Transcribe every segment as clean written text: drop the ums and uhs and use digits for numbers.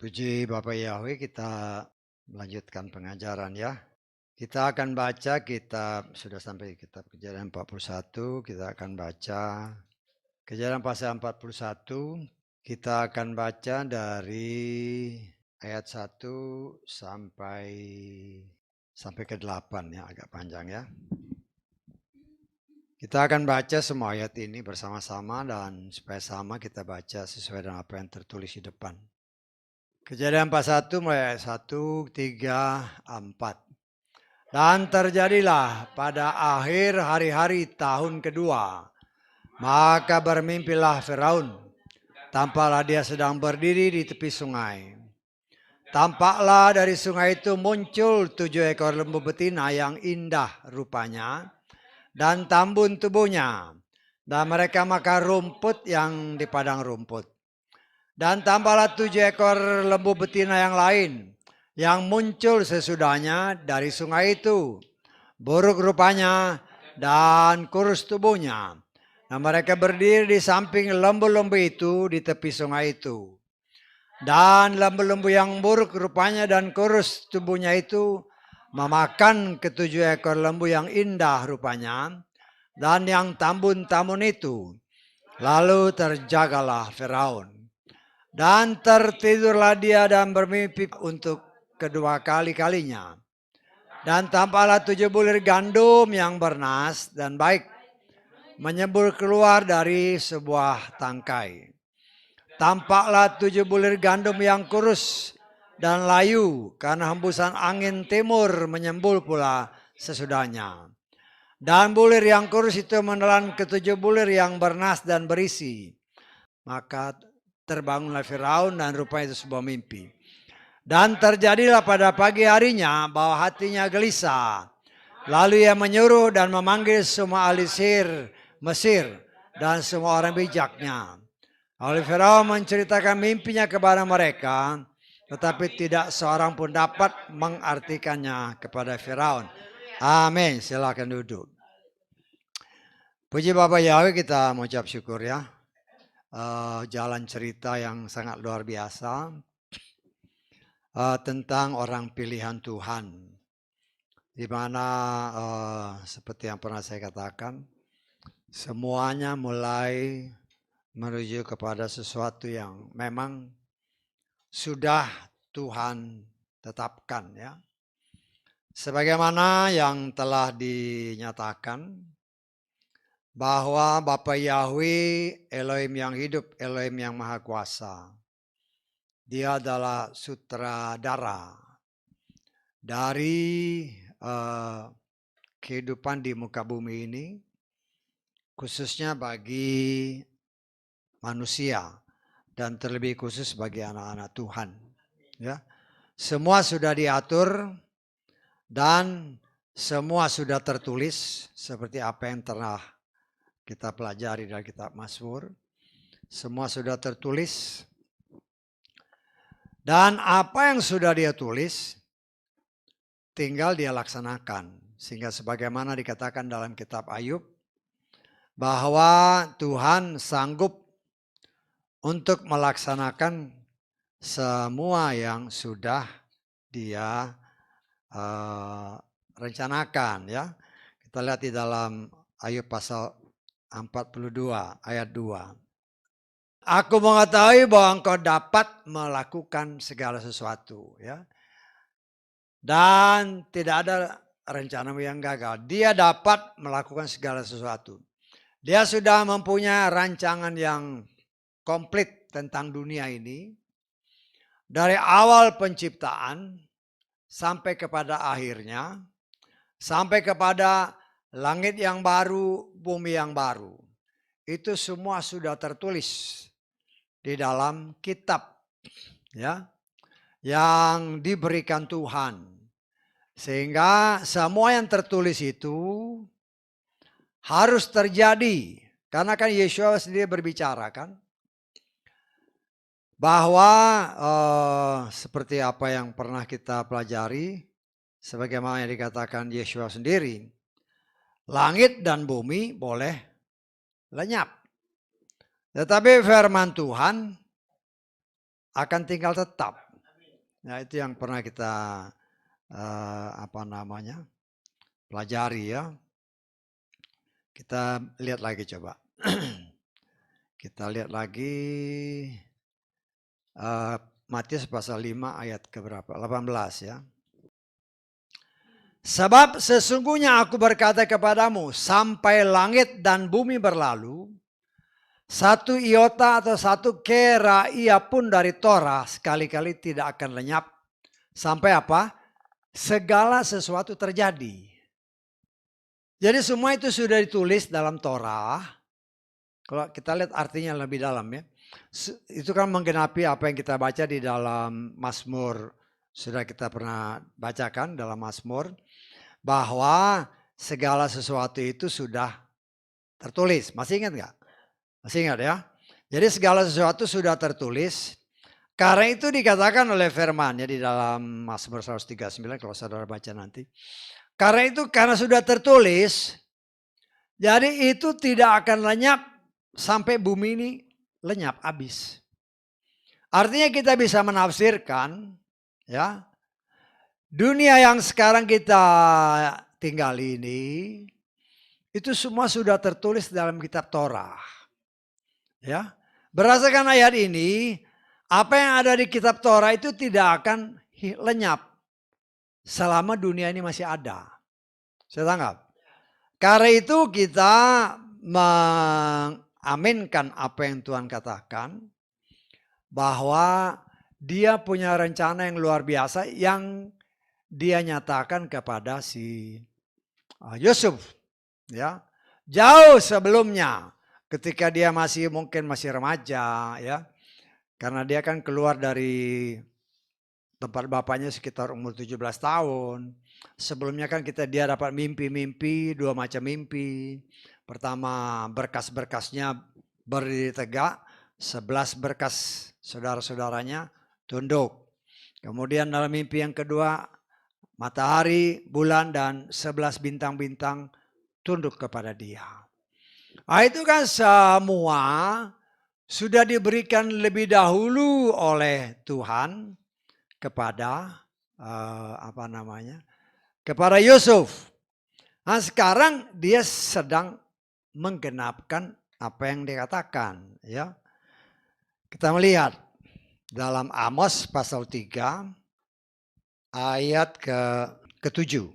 Puji Bapak Yahweh, kita melanjutkan pengajaran ya. Kita akan baca kitab, sudah sampai kitab Kejadian 41, kita akan baca Kejadian pasal 41, kita akan baca dari ayat 1 sampai ke 8 ya, agak panjang ya. Kita akan baca semua ayat ini bersama-sama dan supaya sama kita baca sesuai dengan apa yang tertulis di depan. Kejadian pasal 1 mulai ayat 1, 3, 4. Dan terjadilah pada akhir hari-hari tahun kedua, maka bermimpilah Firaun. Tampaklah dia sedang berdiri di tepi sungai. Tampaklah dari sungai itu muncul 7 ekor lembu betina yang indah rupanya dan tambun tubuhnya. Dan mereka makan rumput yang di padang rumput. Dan tambahlah 7 ekor lembu betina yang lain yang muncul sesudahnya dari sungai itu. Buruk rupanya dan kurus tubuhnya. Nah, mereka berdiri di samping lembu-lembu itu di tepi sungai itu. Dan lembu-lembu yang buruk rupanya dan kurus tubuhnya itu memakan ke-7 ekor lembu yang indah rupanya dan yang tambun-tambun itu. Lalu terjagalah Firaun. Dan tertidurlah dia dan bermimpi untuk kedua kalinya. Dan tampaklah 7 bulir gandum yang bernas dan baik menyembur keluar dari sebuah tangkai. Tampaklah 7 bulir gandum yang kurus dan layu karena hembusan angin timur menyembul pula sesudahnya. Dan bulir yang kurus itu menelan ke-7 bulir yang bernas dan berisi. Maka terbangunlah Firaun dan rupanya itu sebuah mimpi. Dan terjadilah pada pagi harinya bahwa hatinya gelisah. Lalu ia menyuruh dan memanggil semua ahli sihir Mesir dan semua orang bijaknya. Lalu Firaun menceritakan mimpinya kepada mereka, tetapi tidak seorang pun dapat mengartikannya kepada Firaun. Amin. Silakan duduk. Puji Bapak Yahweh, kita mengucap syukur ya. Jalan cerita yang sangat luar biasa tentang orang pilihan Tuhan, di mana seperti yang pernah saya katakan, semuanya mulai menuju kepada sesuatu yang memang sudah Tuhan tetapkan ya. Sebagaimana yang telah dinyatakan bahwa Bapa Yahweh, Elohim yang hidup, Elohim yang maha kuasa. Dia adalah sutradara dari kehidupan di muka bumi ini, khususnya bagi manusia dan terlebih khusus bagi anak-anak Tuhan. Ya, semua sudah diatur dan semua sudah tertulis seperti apa yang telah kita pelajari dari kitab Mazmur. Semua sudah tertulis. Dan apa yang sudah dia tulis, tinggal dia laksanakan. Sehingga sebagaimana dikatakan dalam kitab Ayub, bahwa Tuhan sanggup untuk melaksanakan semua yang sudah dia rencanakan. Ya, kita lihat di dalam Ayub pasal 42 ayat 2. Aku mengetahui bahwa engkau dapat melakukan segala sesuatu. Ya. Dan tidak ada rencana yang gagal. Dia dapat melakukan segala sesuatu. Dia sudah mempunyai rancangan yang komplit tentang dunia ini. Dari awal penciptaan sampai kepada akhirnya. Sampai kepada langit yang baru, bumi yang baru. Itu semua sudah tertulis di dalam kitab ya, yang diberikan Tuhan. Sehingga semua yang tertulis itu harus terjadi. Karena kan Yesus sendiri berbicara kan, bahwa seperti apa yang pernah kita pelajari, sebagaimana yang dikatakan Yesus sendiri, langit dan bumi boleh lenyap, Tetapi firman Tuhan akan tinggal tetap. Nah, itu yang pernah kita pelajari ya. Kita lihat lagi coba. Kita lihat lagi Matius pasal 5 ayat keberapa? 18 ya. Sebab sesungguhnya aku berkata kepadamu, sampai langit dan bumi berlalu, satu iota atau satu kera ia pun dari Torah sekali-kali tidak akan lenyap. Sampai apa? Segala sesuatu terjadi. Jadi semua itu sudah ditulis dalam Torah. Kalau kita lihat artinya lebih dalam ya. Itu kan menggenapi apa yang kita baca di dalam Mazmur. Sudah kita pernah bacakan dalam Mazmur. Bahwa segala sesuatu itu sudah tertulis. Masih ingat nggak? Masih ingat ya? Jadi segala sesuatu sudah tertulis. Karena itu dikatakan oleh firman ya di dalam Mazmur 139 kalau saudara baca nanti. Karena sudah tertulis, jadi itu tidak akan lenyap sampai bumi ini lenyap habis. Artinya kita bisa menafsirkan ya, dunia yang sekarang kita tinggal ini itu semua sudah tertulis dalam kitab Torah. Ya. Berdasarkan ayat ini, apa yang ada di kitab Torah itu tidak akan lenyap selama dunia ini masih ada. Saya tangkap. Karena itu kita mengaminkan apa yang Tuhan katakan, bahwa dia punya rencana yang luar biasa yang dia nyatakan kepada si Yusuf. Ya, jauh sebelumnya ketika dia mungkin masih remaja ya. Karena dia kan keluar dari tempat bapaknya sekitar umur 17 tahun. Sebelumnya kan dia dapat mimpi-mimpi, 2 macam mimpi. Pertama berkas-berkasnya berdiri tegak, 11 berkas saudara-saudaranya tunduk. Kemudian dalam mimpi yang kedua, matahari, bulan dan 11 bintang-bintang tunduk kepada dia. Nah, itu kan semua sudah diberikan lebih dahulu oleh Tuhan kepada kepada Yusuf. Nah, sekarang dia sedang menggenapkan apa yang dikatakan ya. Kita melihat dalam Amos pasal 3 ayat ke-7.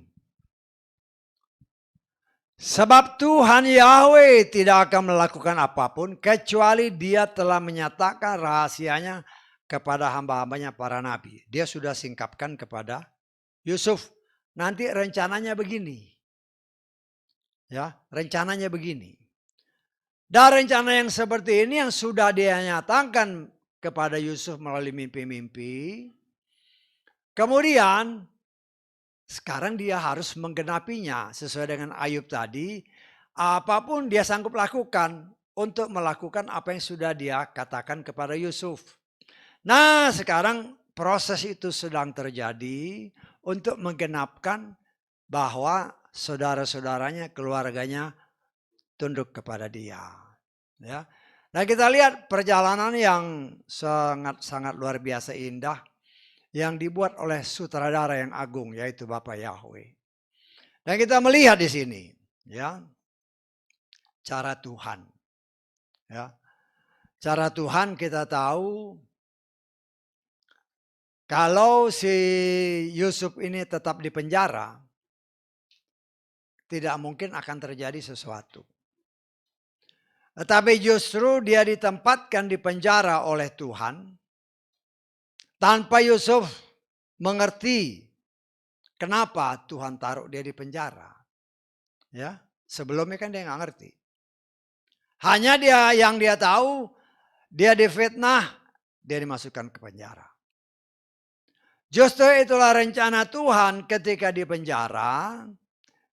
Sebab Tuhan Yahweh tidak akan melakukan apapun kecuali dia telah menyatakan rahasianya kepada hamba-hambanya para nabi. Dia sudah singkapkan kepada Yusuf. Nanti rencananya begini. Ya, rencananya begini. Dan rencana yang seperti ini yang sudah dia nyatakan kepada Yusuf melalui mimpi-mimpi. Kemudian sekarang dia harus menggenapinya sesuai dengan Ayub tadi. Apapun dia sanggup lakukan untuk melakukan apa yang sudah dia katakan kepada Yusuf. Nah, sekarang proses itu sedang terjadi untuk menggenapkan bahwa saudara-saudaranya, keluarganya tunduk kepada dia. Ya. Nah, kita lihat perjalanan yang sangat luar biasa indah yang dibuat oleh sutradara yang agung, yaitu Bapak Yahweh. Dan kita melihat di sini, ya, cara Tuhan. Ya. Cara Tuhan kita tahu, kalau si Yusuf ini tetap di penjara, tidak mungkin akan terjadi sesuatu. Tetapi justru dia ditempatkan di penjara oleh Tuhan, tanpa Yusuf mengerti kenapa Tuhan taruh dia di penjara. Ya, sebelumnya kan dia nggak ngerti. Hanya yang dia tahu, dia difitnah, dia dimasukkan ke penjara. Justru itulah rencana Tuhan ketika di penjara.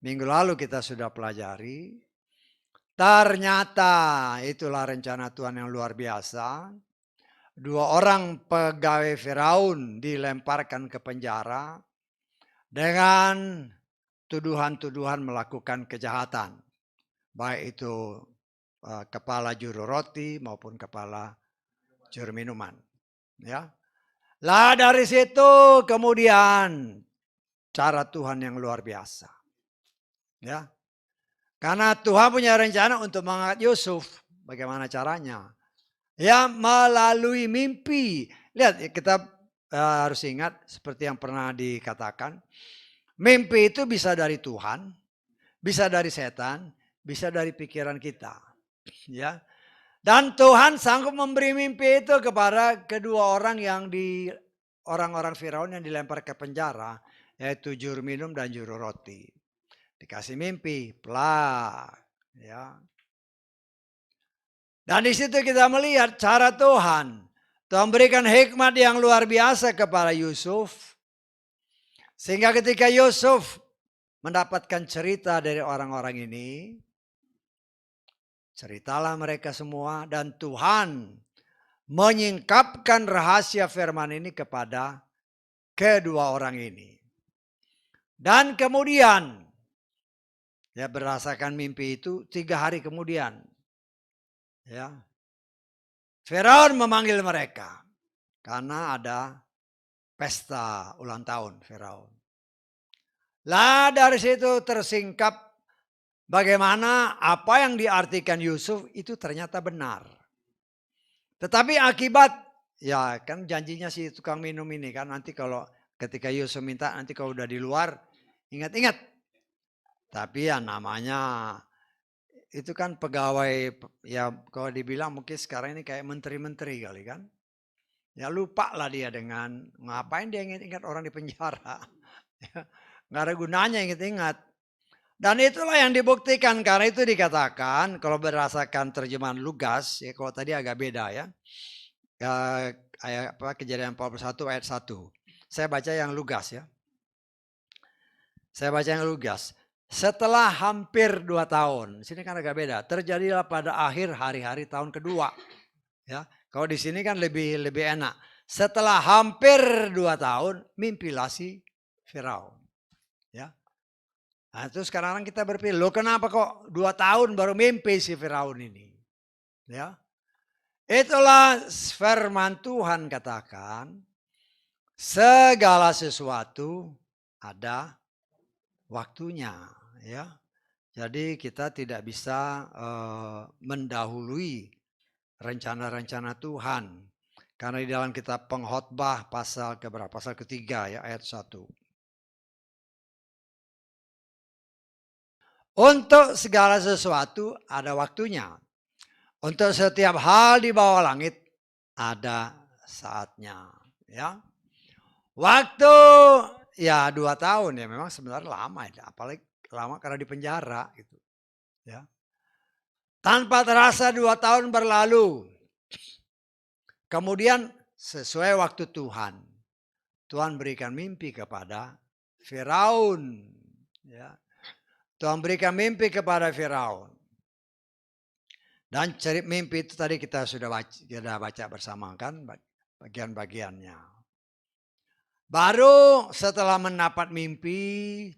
Minggu lalu kita sudah pelajari. Ternyata itulah rencana Tuhan yang luar biasa. 2 orang pegawai Firaun dilemparkan ke penjara dengan tuduhan-tuduhan melakukan kejahatan. Baik itu kepala juru roti maupun kepala juru minuman. Ya. Lah dari situ kemudian cara Tuhan yang luar biasa. Ya. Karena Tuhan punya rencana untuk mengangkat Yusuf. Bagaimana caranya? Ya melalui mimpi. Lihat kita harus ingat seperti yang pernah dikatakan. Mimpi itu bisa dari Tuhan, bisa dari setan, bisa dari pikiran kita. Ya. Dan Tuhan sanggup memberi mimpi itu kepada kedua orang yang orang-orang Firaun yang dilempar ke penjara, yaitu juru minum dan juru roti. Dikasih mimpi, plak, ya. Dan di situ kita melihat cara Tuhan. Tuhan berikan hikmat yang luar biasa kepada Yusuf. Sehingga ketika Yusuf mendapatkan cerita dari orang-orang ini, ceritalah mereka semua dan Tuhan menyingkapkan rahasia firman ini kepada kedua orang ini. Dan kemudian, ya berdasarkan mimpi itu 3 hari kemudian, ya Firaun memanggil mereka karena ada pesta ulang tahun Firaun. Lah dari situ tersingkap bagaimana apa yang diartikan Yusuf itu ternyata benar. Tetapi akibat, ya kan janjinya si tukang minum ini kan nanti kalau ketika Yusuf minta nanti kalau udah di luar ingat-ingat. Tapi ya namanya itu kan pegawai, ya kalau dibilang mungkin sekarang ini kayak menteri-menteri kali kan. Ya lupa lah dia dengan ngapain dia ingat-ingat orang di penjara. Nggak ada gunanya ingat-ingat. Dan itulah yang dibuktikan karena itu dikatakan kalau berdasarkan terjemahan Lukas, ya kalau tadi agak beda ya. Ayat Kejadian 41 ayat 1. Saya baca yang Lukas ya. Saya baca yang Lukas. Setelah hampir 2 tahun, sini kan agak beda. Terjadilah pada akhir hari-hari tahun kedua. Ya, kalau di sini kan lebih enak. Setelah hampir 2 tahun, mimpilah si Firaun. Ya. Nah, terus sekarang kita berpikir, loh kenapa kok 2 tahun baru mimpi si Firaun ini? Ya. Itulah firman Tuhan katakan, segala sesuatu ada waktunya, ya. Jadi kita tidak bisa mendahului rencana-rencana Tuhan. Karena di dalam kitab Pengkhotbah pasal keberapa? Pasal ketiga ya ayat 1. Untuk segala sesuatu ada waktunya. Untuk setiap hal di bawah langit ada saatnya. Ya. Waktu ya 2 tahun ya memang sebenarnya lama ya. Apalagi lama karena di penjara gitu. Ya. Tanpa terasa 2 tahun berlalu. Kemudian sesuai waktu Tuhan. Tuhan berikan mimpi kepada Firaun. Ya. Tuhan berikan mimpi kepada Firaun. Dan mimpi itu tadi kita sudah baca bersama kan bagian-bagiannya. Baru setelah mendapat mimpi,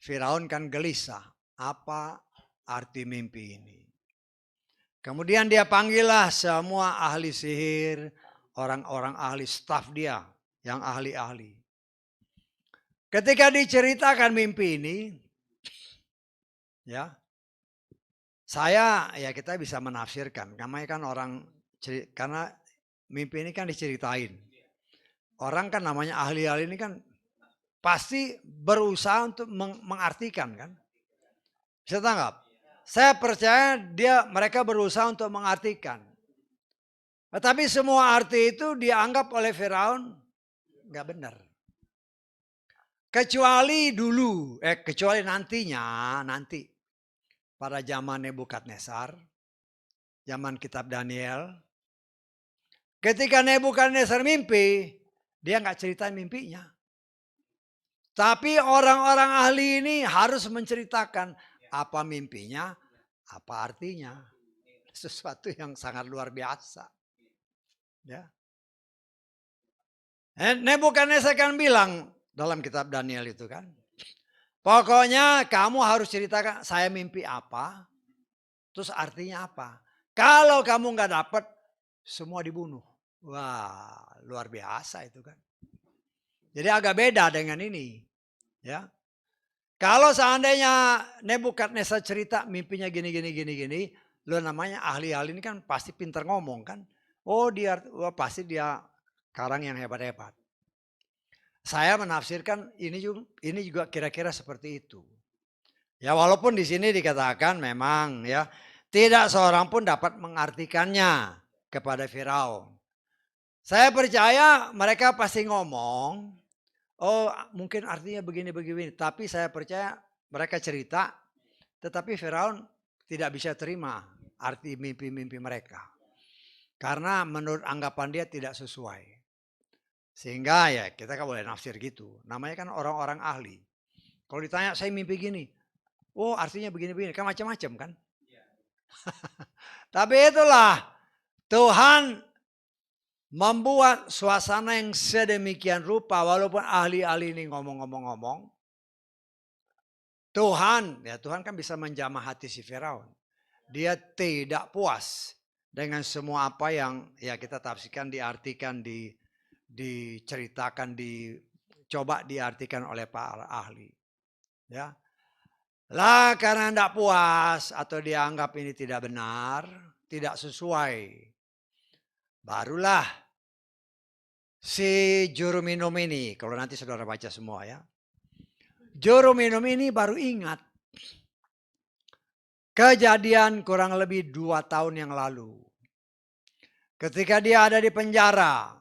Firaun kan gelisah. Apa arti mimpi ini? Kemudian dia panggillah semua ahli sihir, orang-orang ahli staf dia, yang ahli-ahli. Ketika diceritakan mimpi ini, ya, ya kita bisa menafsirkan. Namanya kan karena mimpi ini kan diceritain. Orang kan namanya ahli-ahli ini kan pasti berusaha untuk mengartikan kan. Bisa tanggap? Saya percaya mereka berusaha untuk mengartikan. Tetapi semua arti itu dianggap oleh Firaun nggak benar. Kecuali nanti pada zaman Nebukadnezar, zaman kitab Daniel, ketika Nebukadnezar mimpi, dia nggak ceritain mimpinya. Tapi orang-orang ahli ini harus menceritakan apa mimpinya, apa artinya. Sesuatu yang sangat luar biasa. Ya. Nebukadnezar kan bilang dalam kitab Daniel itu kan, pokoknya kamu harus ceritakan saya mimpi apa, Terus artinya apa? Kalau kamu nggak dapat, semua dibunuh. Wah, luar biasa itu kan. Jadi agak beda dengan ini. Ya. Kalau seandainya Nebukadnezar cerita mimpinya gini. Lo namanya ahli-ahli ini kan pasti pintar ngomong kan. Oh wah, pasti dia karang yang hebat-hebat. Saya menafsirkan ini juga kira-kira seperti itu. Ya walaupun di sini dikatakan memang ya tidak seorang pun dapat mengartikannya kepada Firaun. Saya percaya mereka pasti ngomong, oh mungkin artinya begini. Tapi saya percaya mereka cerita, tetapi Firaun tidak bisa terima arti mimpi-mimpi mereka. Karena menurut anggapan dia tidak sesuai. Sehingga ya kita kan boleh nafsir gitu. Namanya kan orang-orang ahli. Kalau ditanya saya mimpi gini, oh artinya begini, kan macam-macam kan. Tapi itulah Tuhan membuat suasana yang sedemikian rupa walaupun ahli-ahli ini ngomong. Tuhan kan bisa menjamah hati si Firaun. Dia tidak puas dengan semua apa yang ya kita tafsirkan, diartikan, diceritakan, coba diartikan oleh para ahli. Ya. Lah karena tidak puas atau dianggap ini tidak benar, tidak sesuai. Barulah si juru minum ini, kalau nanti saudara baca semua ya. Juru minum ini baru ingat kejadian kurang lebih 2 tahun yang lalu. Ketika dia ada di penjara,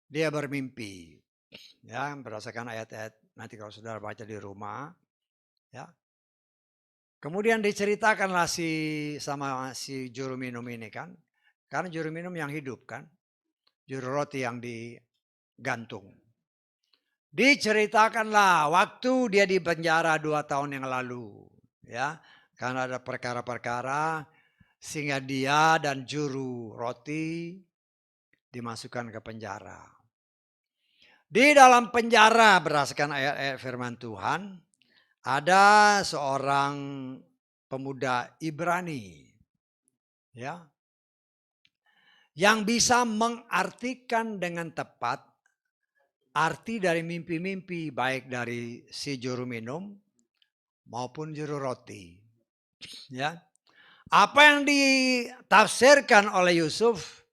dia bermimpi. Ya, berdasarkan ayat-ayat nanti kalau saudara baca di rumah. Ya. Kemudian diceritakanlah sama si juru minum ini kan. Karena juru minum yang hidup kan. Juru roti yang digantung. Diceritakanlah waktu dia di penjara 2 tahun yang lalu. Ya, karena ada perkara-perkara sehingga dia dan juru roti dimasukkan ke penjara. Di dalam penjara berdasarkan ayat-ayat firman Tuhan, ada seorang pemuda Ibrani ya, yang bisa mengartikan dengan tepat arti dari mimpi-mimpi baik dari si juru minum maupun juru roti. Ya. Apa yang ditafsirkan oleh Yusuf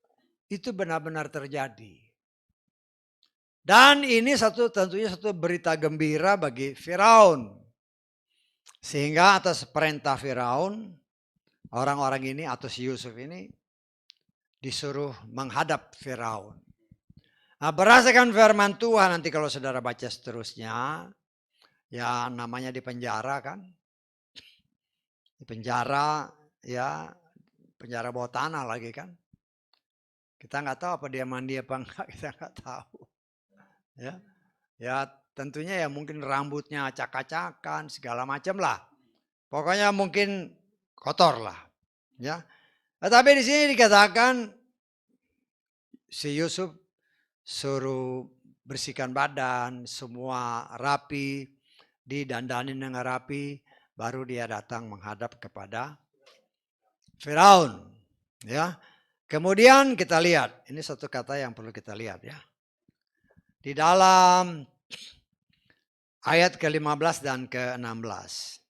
itu benar-benar terjadi. Dan ini tentunya satu berita gembira bagi Firaun. Sehingga atas perintah Firaun, orang-orang ini atau si Yusuf ini disuruh menghadap Firaun. Nah, berdasarkan firman Tuhan nanti kalau saudara baca seterusnya, ya namanya di penjara kan. Di penjara ya, penjara bawah tanah lagi kan. Kita nggak tahu apa dia mandi apa enggak, kita nggak tahu. Ya tentunya ya mungkin rambutnya acak-acakan segala macam lah. Pokoknya mungkin kotor lah. Ya. Tetapi di sini dikatakan si Yusuf suruh bersihkan badan, semua rapi, didandanin dengan rapi, baru dia datang menghadap kepada Firaun. Ya. Kemudian kita lihat, ini satu kata yang perlu kita lihat ya. Di dalam ayat ke-15 dan ke-16.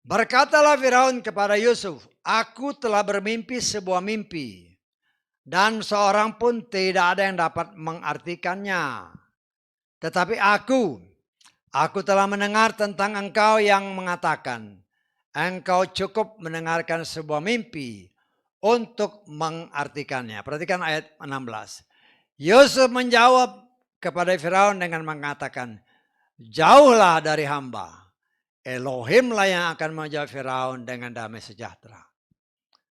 Berkatalah Firaun kepada Yusuf, aku telah bermimpi sebuah mimpi, dan seorang pun tidak ada yang dapat mengartikannya. Tetapi aku telah mendengar tentang engkau yang mengatakan, engkau cukup mendengarkan sebuah mimpi untuk mengartikannya. Perhatikan ayat 16. Yusuf menjawab kepada Firaun dengan mengatakan, jauhlah dari hamba. Elohimlah yang akan menjawab Firaun dengan damai sejahtera.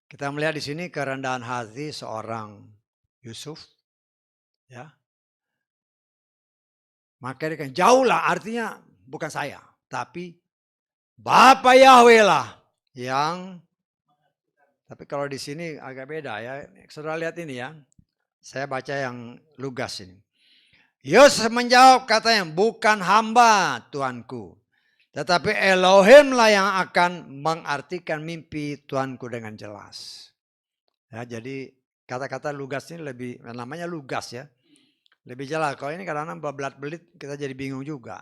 Kita melihat di sini kerendahan hati seorang Yusuf. Ya. Maka dia kan jauhlah, artinya bukan saya, tapi Bapa Yahweh lah yang. Tapi kalau di sini agak beda ya. Saudara lihat ini ya. Saya baca yang lugas ini. Yusuf menjawab katanya, bukan hamba Tuanku, Tetapi Elohimlah yang akan mengartikan mimpi Tuhanku dengan jelas. Ya, jadi kata-kata lugas ini lebih, namanya lugas ya. Lebih jelas. Kalau ini kadang-kadang belat-belit kita jadi bingung juga.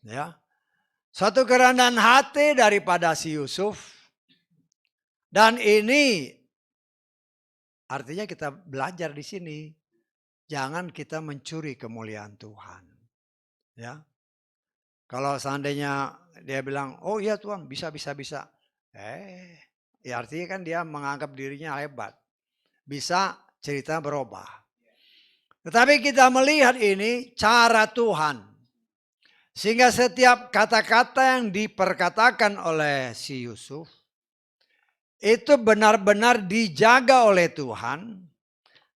Ya. Suatu kerendahan hati daripada si Yusuf. Dan ini artinya kita belajar di sini. Jangan kita mencuri kemuliaan Tuhan. Ya. Kalau seandainya dia bilang, oh iya Tuhan bisa. Ya artinya kan dia menganggap dirinya hebat. Bisa cerita berubah. Tetapi kita melihat ini cara Tuhan. Sehingga setiap kata-kata yang diperkatakan oleh si Yusuf. Itu benar-benar dijaga oleh Tuhan.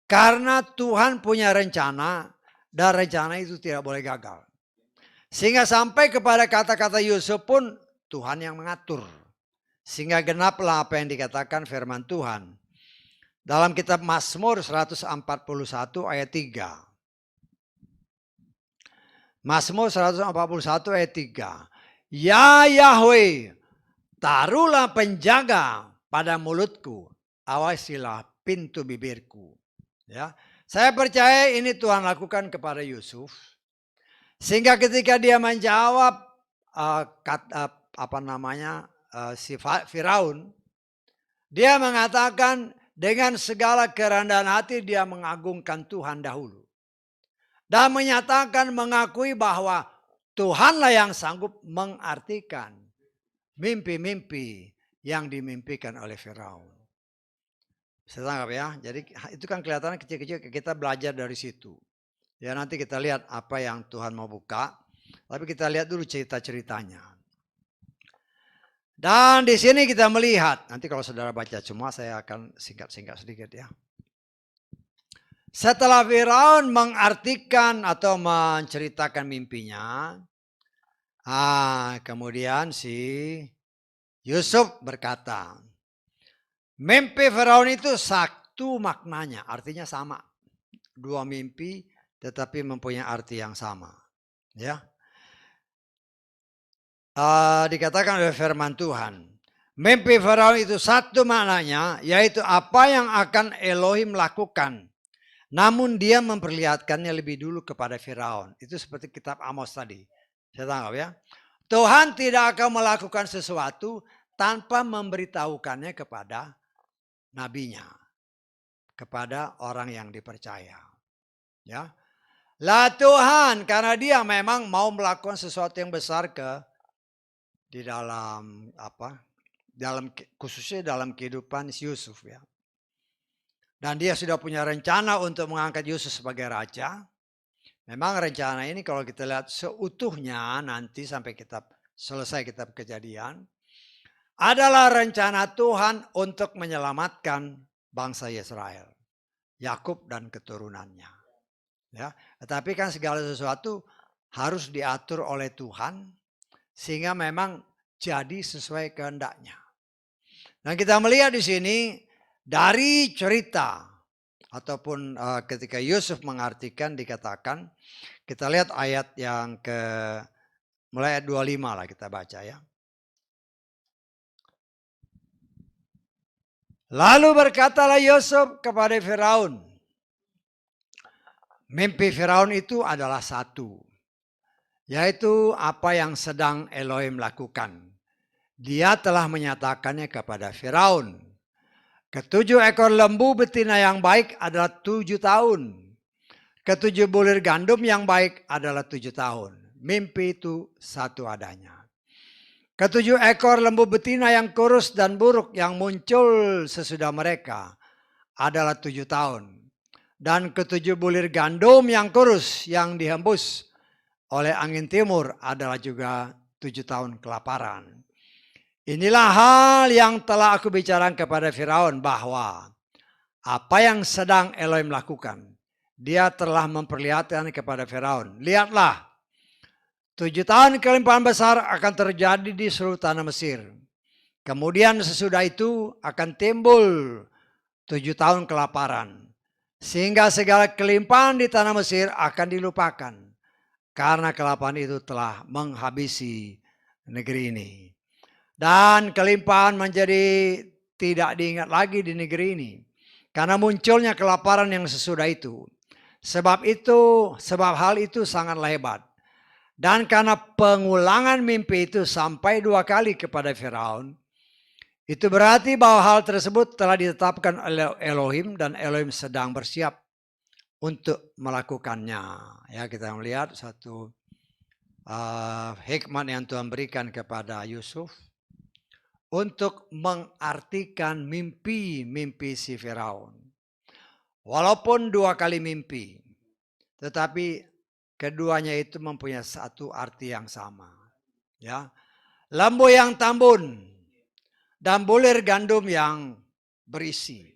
Karena Tuhan punya rencana. Dan rencana itu tidak boleh gagal. Sehingga sampai kepada kata-kata Yusuf pun Tuhan yang mengatur. Sehingga genaplah apa yang dikatakan firman Tuhan. Dalam kitab Mazmur 141 ayat 3. Mazmur 141 ayat 3. Ya Yahweh, taruhlah penjaga pada mulutku. Awasilah pintu bibirku. Ya, saya percaya ini Tuhan lakukan kepada Yusuf. Sehingga ketika dia menjawab si Firaun, dia mengatakan dengan segala kerendahan hati dia mengagungkan Tuhan dahulu. Dan menyatakan mengakui bahwa Tuhanlah yang sanggup mengartikan mimpi-mimpi yang dimimpikan oleh Firaun. Saya tangkap ya. Jadi itu kan kelihatan kecil-kecil kita belajar dari situ. Ya nanti kita lihat apa yang Tuhan mau buka. Tapi kita lihat dulu cerita-ceritanya. Dan di sini kita melihat. Nanti kalau saudara baca semua saya akan singkat-singkat sedikit ya. Setelah Firaun mengartikan atau menceritakan mimpinya. Kemudian si Yusuf berkata. Mimpi Firaun itu satu maknanya. Artinya sama. Dua mimpi tetapi mempunyai arti yang sama. Ya. Dikatakan oleh firman Tuhan. Mimpi Firaun itu satu maknanya. Yaitu apa yang akan Elohim lakukan. Namun dia memperlihatkannya lebih dulu kepada Firaun. Itu seperti kitab Amos tadi. Saya tangkap ya. Tuhan tidak akan melakukan sesuatu tanpa memberitahukannya kepada nabinya. Kepada orang yang dipercaya. Ya. Lah Tuhan karena dia memang mau melakukan sesuatu yang besar di dalam khususnya dalam kehidupan Yusuf ya. Dan dia sudah punya rencana untuk mengangkat Yusuf sebagai raja. Memang rencana ini kalau kita lihat seutuhnya nanti sampai selesai kitab Kejadian. Adalah rencana Tuhan untuk menyelamatkan bangsa Israel. Yakub dan keturunannya. Ya, tetapi kan segala sesuatu harus diatur oleh Tuhan. Sehingga memang jadi sesuai kehendaknya. Dan kita melihat di sini. Dari cerita ataupun ketika Yusuf mengartikan dikatakan kita lihat ayat yang mulai ayat 25 lah kita baca ya. Lalu berkatalah Yusuf kepada Firaun. Mimpi Firaun itu adalah satu. Yaitu apa yang sedang Elohim lakukan. Dia telah menyatakannya kepada Firaun. Ketujuh ekor lembu betina yang baik adalah 7 tahun. Ketujuh bulir gandum yang baik adalah 7 tahun. Mimpi itu satu adanya. Ketujuh ekor lembu betina yang kurus dan buruk yang muncul sesudah mereka adalah 7 tahun. Dan ketujuh bulir gandum yang kurus yang dihembus oleh angin timur adalah juga 7 tahun kelaparan. Inilah hal yang telah aku bicarakan kepada Firaun bahwa apa yang sedang Elohim lakukan. Dia telah memperlihatkan kepada Firaun. Lihatlah, 7 tahun kelimpahan besar akan terjadi di seluruh tanah Mesir. Kemudian sesudah itu akan timbul 7 tahun kelaparan. Sehingga segala kelimpahan di tanah Mesir akan dilupakan. Karena kelaparan itu telah menghabisi negeri ini. Dan kelimpahan menjadi tidak diingat lagi di negeri ini. Karena munculnya kelaparan yang sesudah itu. Sebab hal itu sangatlah hebat. Dan karena pengulangan mimpi itu sampai 2 kali kepada Firaun, itu berarti bahwa hal tersebut telah ditetapkan oleh Elohim dan Elohim sedang bersiap untuk melakukannya. Ya, kita melihat satu hikmat yang Tuhan berikan kepada Yusuf untuk mengartikan mimpi-mimpi si Firaun. Walaupun 2 kali mimpi, tetapi keduanya itu mempunyai satu arti yang sama. Ya, lembu yang tambun dan bulir gandum yang berisi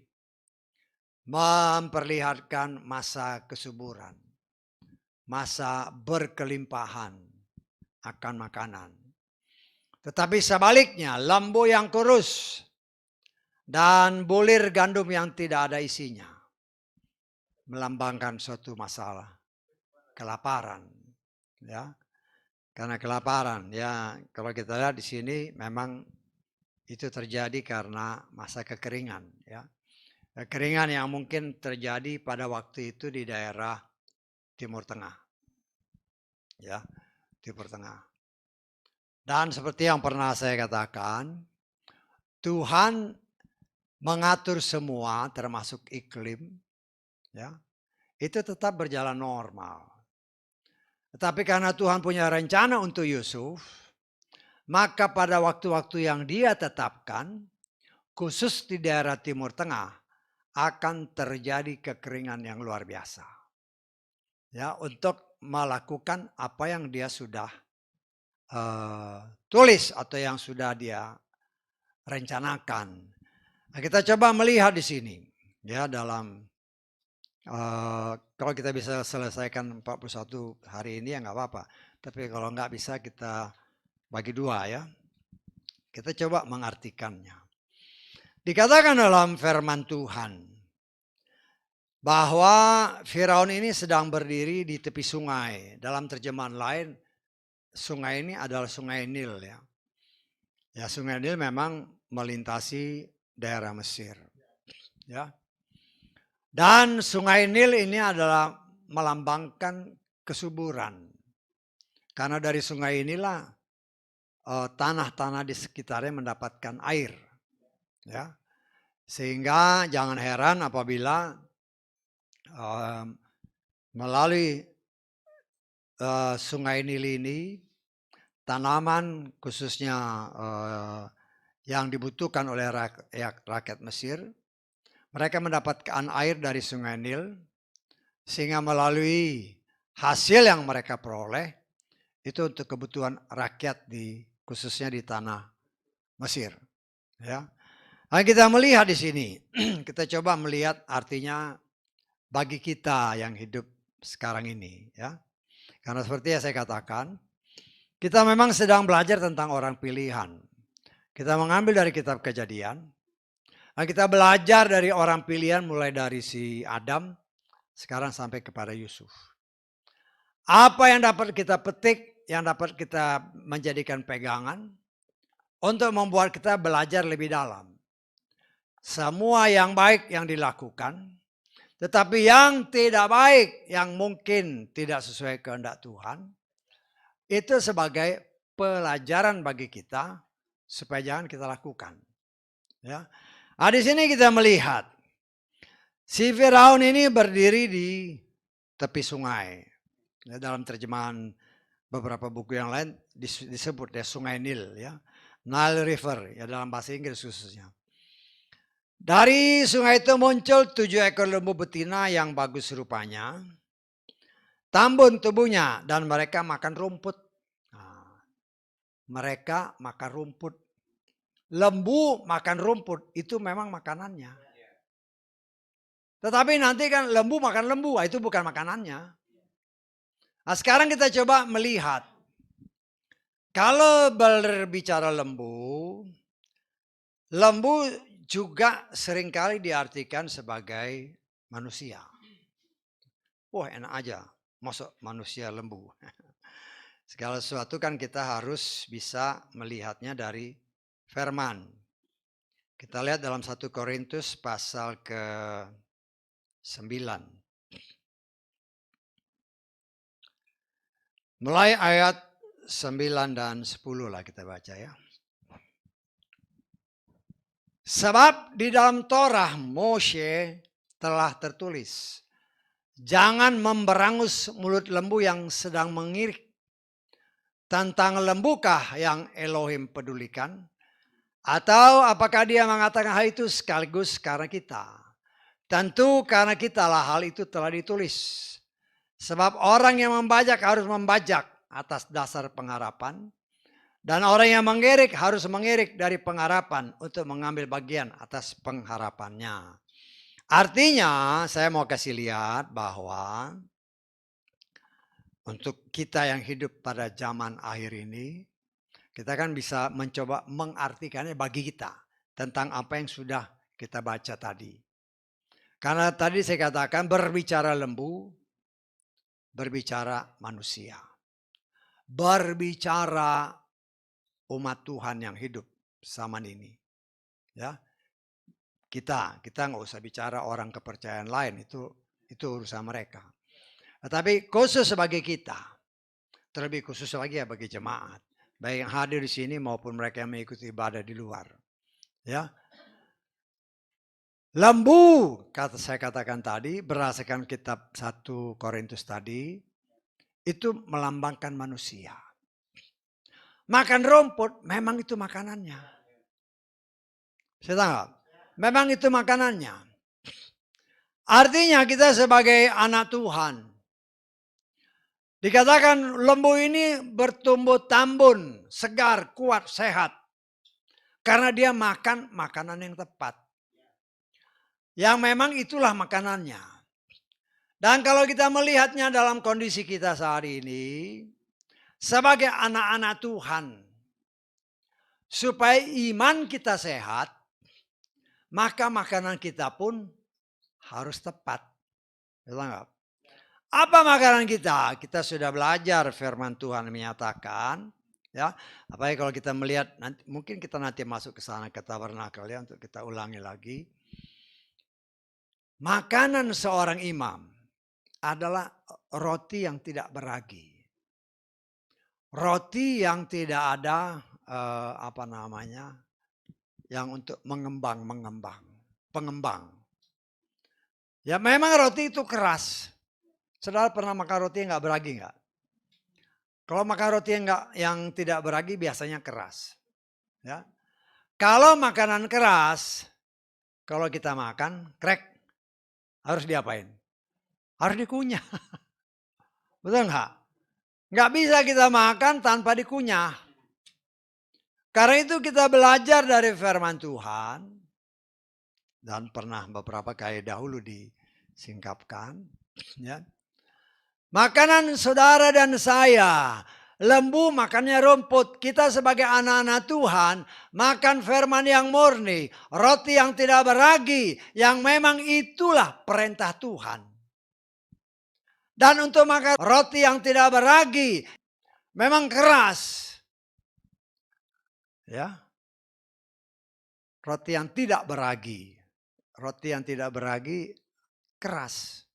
memperlihatkan masa kesuburan, masa berkelimpahan akan makanan. Tetapi sebaliknya, lembu yang kurus dan bulir gandum yang tidak ada isinya melambangkan suatu masalah, kelaparan. Ya, karena kelaparan, ya kalau kita lihat di sini memang itu terjadi karena masa kekeringan. Ya, kekeringan yang mungkin terjadi pada waktu itu di daerah Timur Tengah. Ya, Timur Tengah. Dan seperti yang pernah saya katakan, Tuhan mengatur semua termasuk iklim, ya, itu tetap berjalan normal. Tetapi karena Tuhan punya rencana untuk Yusuf, maka pada waktu-waktu yang dia tetapkan, khusus di daerah Timur Tengah, akan terjadi kekeringan yang luar biasa. Ya, untuk melakukan apa yang dia sudah tulis atau yang sudah dia rencanakan. Nah, kita coba melihat di sini, ya, dalam kalau kita bisa selesaikan 41 hari ini ya nggak apa-apa. Tapi kalau nggak bisa kita bagi 2 ya. Kita coba mengartikannya. Dikatakan dalam firman Tuhan bahwa Firaun ini sedang berdiri di tepi sungai. Dalam terjemahan lain, sungai ini adalah sungai Nil ya. Ya, sungai Nil memang melintasi daerah Mesir. Ya. Dan sungai Nil ini adalah melambangkan kesuburan. Karena dari sungai inilah tanah-tanah di sekitarnya mendapatkan air. Ya. Sehingga jangan heran apabila melalui sungai Nil ini tanaman khususnya yang dibutuhkan oleh rakyat Mesir, mereka mendapatkan air dari sungai Nil, sehingga melalui hasil yang mereka peroleh itu untuk kebutuhan rakyat khususnya di tanah Mesir. Ya, nah, kita melihat di sini, kita coba melihat artinya bagi kita yang hidup sekarang ini, ya. Karena seperti yang saya katakan, kita memang sedang belajar tentang orang pilihan. Kita mengambil dari kitab Kejadian. Nah, kita belajar dari orang pilihan mulai dari si Adam sekarang sampai kepada Yusuf. Apa yang dapat kita petik, yang dapat kita menjadikan pegangan untuk membuat kita belajar lebih dalam. Semua yang baik yang dilakukan, tetapi yang tidak baik, yang mungkin tidak sesuai kehendak Tuhan, itu sebagai pelajaran bagi kita supaya jangan kita lakukan. Ya. Nah, di sini kita melihat si Firaun ini berdiri di tepi sungai. Ya, dalam terjemahan beberapa buku yang lain disebut ya sungai Nil, ya, Nile River, ya dalam bahasa Inggris khususnya. Dari sungai itu muncul 7 ekor lembu betina yang bagus rupanya, tambun tubuhnya, dan mereka makan rumput. Nah, mereka makan rumput. Lembu makan rumput, itu memang makanannya. Tetapi nanti kan lembu makan lembu, itu bukan makanannya. Nah, sekarang kita coba melihat. Kalau berbicara lembu juga seringkali diartikan sebagai manusia. Wah, enak aja, masuk manusia lembu. Segala sesuatu kan kita harus bisa melihatnya dari firman. Kita lihat dalam 1 Korintus pasal ke-9. Mulai ayat 9 dan 10 lah kita baca ya. Sebab di dalam Torah Moshe telah tertulis, jangan memberangus mulut lembu yang sedang mengirik. Tentang lembukah yang Elohim pedulikan? Atau apakah dia mengatakan hal itu sekaligus karena kita? Tentu karena kita lah hal itu telah ditulis. Sebab orang yang membajak harus membajak atas dasar pengharapan. Dan orang yang mengirik harus mengirik dari pengharapan untuk mengambil bagian atas pengharapannya. Artinya saya mau kasih lihat bahwa untuk kita yang hidup pada zaman akhir ini, kita kan bisa mencoba mengartikannya bagi kita tentang apa yang sudah kita baca tadi. Karena tadi saya katakan berbicara lembu, berbicara manusia. Berbicara umat Tuhan yang hidup zaman ini. Ya. Kita nggak usah bicara orang kepercayaan lain, itu urusan mereka. Tetapi khusus bagi kita, terlebih khusus lagi ya bagi jemaat, baik yang hadir di sini maupun mereka yang mengikuti ibadah di luar. Ya. Lembu, saya katakan tadi, berdasarkan kitab 1 Korintus tadi, itu melambangkan manusia. Makan rumput, memang itu makanannya. Saya tahu, memang itu makanannya. Artinya kita sebagai anak Tuhan, dikatakan lembu ini bertumbuh tambun, segar, kuat, sehat. Karena dia makan makanan yang tepat. Yang memang itulah makanannya. Dan kalau kita melihatnya dalam kondisi kita saat ini, sebagai anak-anak Tuhan, supaya iman kita sehat, maka makanan kita pun harus tepat. Betul nggak? Apa makanan kita? Kita sudah belajar firman Tuhan menyatakan, ya. Apalagi kalau kita melihat, nanti, mungkin kita nanti masuk ke sana ke tabernakel ya, untuk kita ulangi lagi. Makanan seorang imam adalah roti yang tidak beragi. Roti yang tidak ada yang untuk pengembang. Ya memang roti itu keras. Saudara pernah makan roti yang nggak beragi nggak? Kalau makan roti yang tidak beragi biasanya keras. Ya. Kalau makanan keras, kalau kita makan, krek, harus diapain? Harus dikunyah. Betul nggak? Nggak bisa kita makan tanpa dikunyah. Karena itu kita belajar dari firman Tuhan. Dan pernah beberapa kali dahulu disingkapkan. Ya. Makanan saudara dan saya, lembu makannya rumput. Kita sebagai anak-anak Tuhan, makan firman yang murni. Roti yang tidak beragi, yang memang itulah perintah Tuhan. Dan untuk makan roti yang tidak beragi, memang keras. Ya. Roti yang tidak beragi. Roti yang tidak beragi keras.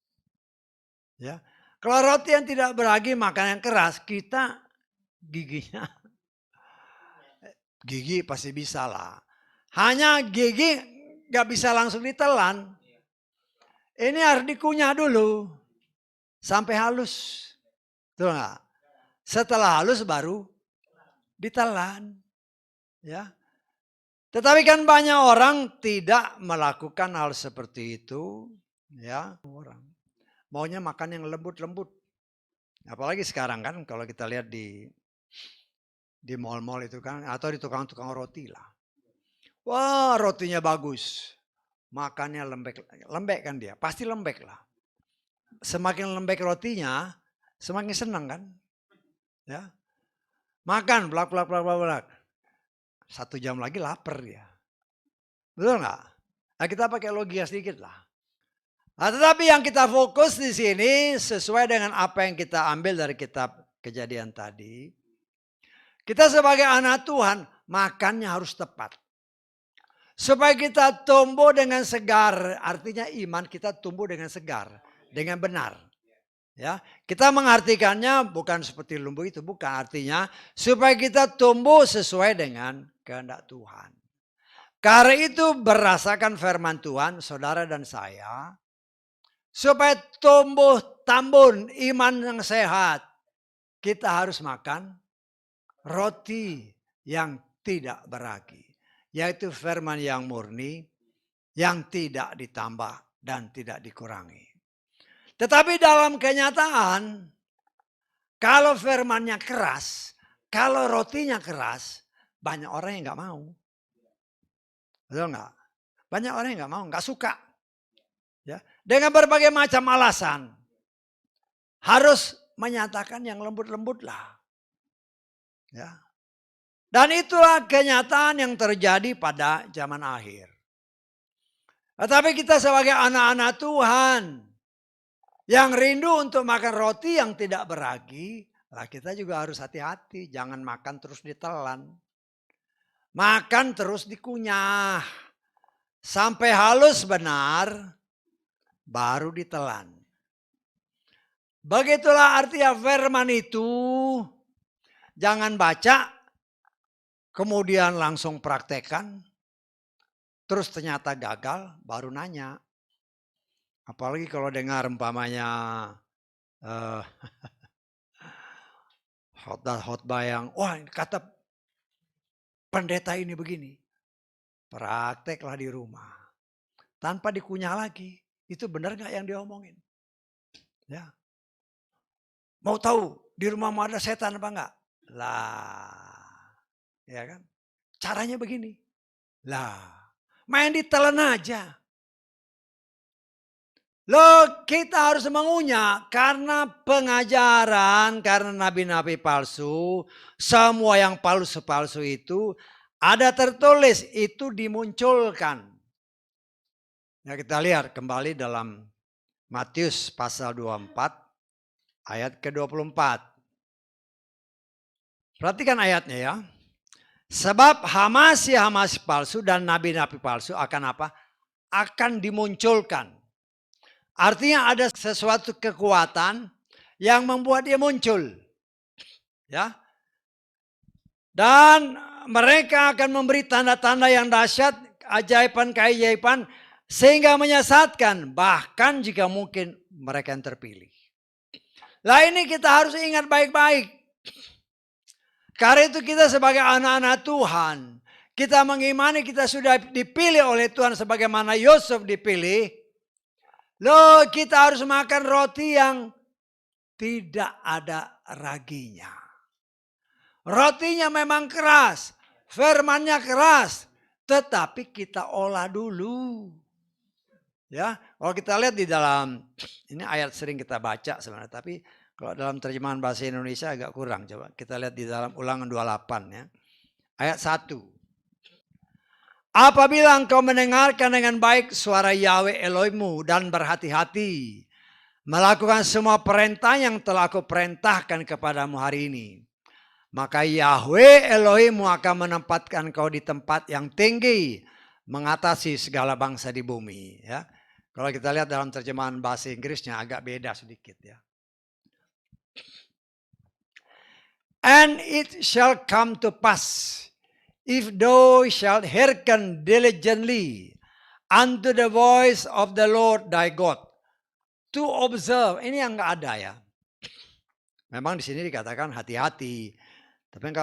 Ya. Kalau roti yang tidak beragi makan yang keras, kita gigi pasti bisa lah. Hanya gigi gak bisa langsung ditelan. Ini harus dikunyah dulu sampai halus. Betul nggak? Setelah halus baru ditelan. Ya. Tetapi kan banyak orang tidak melakukan hal seperti itu. Ya, orang maunya makan yang lembut-lembut. Apalagi sekarang kan kalau kita lihat di mall-mall itu kan, atau di tukang-tukang roti lah. Wah, rotinya bagus. Makannya lembek kan dia, pasti lembek lah. Semakin lembek rotinya, semakin senang kan? Ya. Makan, blak. 1 jam lagi lapar dia. Betul nggak? Nah, kita pakai logika sedikit lah. Nah, tetapi yang kita fokus di sini sesuai dengan apa yang kita ambil dari kitab kejadian tadi. Kita sebagai anak Tuhan, makannya harus tepat. Supaya kita tumbuh dengan segar, artinya iman kita tumbuh dengan segar, dengan benar. Ya, kita mengartikannya bukan seperti lumbu itu, bukan, artinya supaya kita tumbuh sesuai dengan kehendak Tuhan. Karena itu berdasarkan firman Tuhan, saudara dan saya, supaya tumbuh tambun iman yang sehat, kita harus makan roti yang tidak beragi, yaitu firman yang murni, yang tidak ditambah dan tidak dikurangi. Tetapi dalam kenyataan, kalau firmannya keras, kalau rotinya keras, banyak orang yang nggak mau. Betul nggak? Banyak orang yang nggak mau, nggak suka. Ya, dengan berbagai macam alasan, harus menyatakan yang lembut-lembut lah. Ya. Dan itulah kenyataan yang terjadi pada zaman akhir. Tetapi kita sebagai anak-anak Tuhan, yang rindu untuk makan roti yang tidak beragi, lah kita juga harus hati-hati. Jangan makan terus ditelan. Makan terus dikunyah. Sampai halus benar, baru ditelan. Begitulah artinya firman itu. Jangan baca, kemudian langsung praktekkan. Terus ternyata gagal, baru nanya. Apalagi kalau dengar umpamanya khotbah yang, wah kata pendeta ini begini. Prakteklah di rumah. Tanpa dikunyah lagi. Itu benar gak yang diomongin? Ya. Mau tahu di rumahmu ada setan apa enggak? Lah. Ya kan? Caranya begini. Lah. Main ditelan aja. Loh, kita harus mengunyah karena pengajaran, karena nabi-nabi palsu, semua yang palsu-palsu itu ada tertulis, itu dimunculkan. Ya, kita lihat kembali dalam Matius pasal 24 ayat ke-24. Perhatikan ayatnya ya. Sebab hamasi-hamasi palsu dan nabi-nabi palsu akan apa? Akan dimunculkan. Artinya ada sesuatu kekuatan yang membuat dia muncul. Ya. Dan mereka akan memberi tanda-tanda yang dahsyat, keajaiban-keajaiban, sehingga menyesatkan, bahkan jika mungkin mereka yang terpilih. Lah ini kita harus ingat baik-baik. Karena itu kita sebagai anak-anak Tuhan, kita mengimani kita sudah dipilih oleh Tuhan sebagaimana Yusuf dipilih. Loh, kita harus makan roti yang tidak ada raginya. Rotinya memang keras, firmannya keras, tetapi kita olah dulu. Ya, kalau kita lihat di dalam, ini ayat sering kita baca sebenarnya, tapi kalau dalam terjemahan bahasa Indonesia agak kurang. Coba kita lihat di dalam Ulangan 28 ya. Ayat 1. Apabila engkau mendengarkan dengan baik suara Yahweh Elohimmu dan berhati-hati melakukan semua perintah yang telah aku perintahkan kepadamu hari ini, maka Yahweh Elohimmu akan menempatkan kau di tempat yang tinggi, mengatasi segala bangsa di bumi. Ya, kalau kita lihat dalam terjemahan bahasa Inggrisnya agak beda sedikit ya. And it shall come to pass, if thou shalt hearken diligently unto the voice of the Lord thy God, to observe. Ini yang nggak ada ya. Memang di sini dikatakan hati-hati. Tapi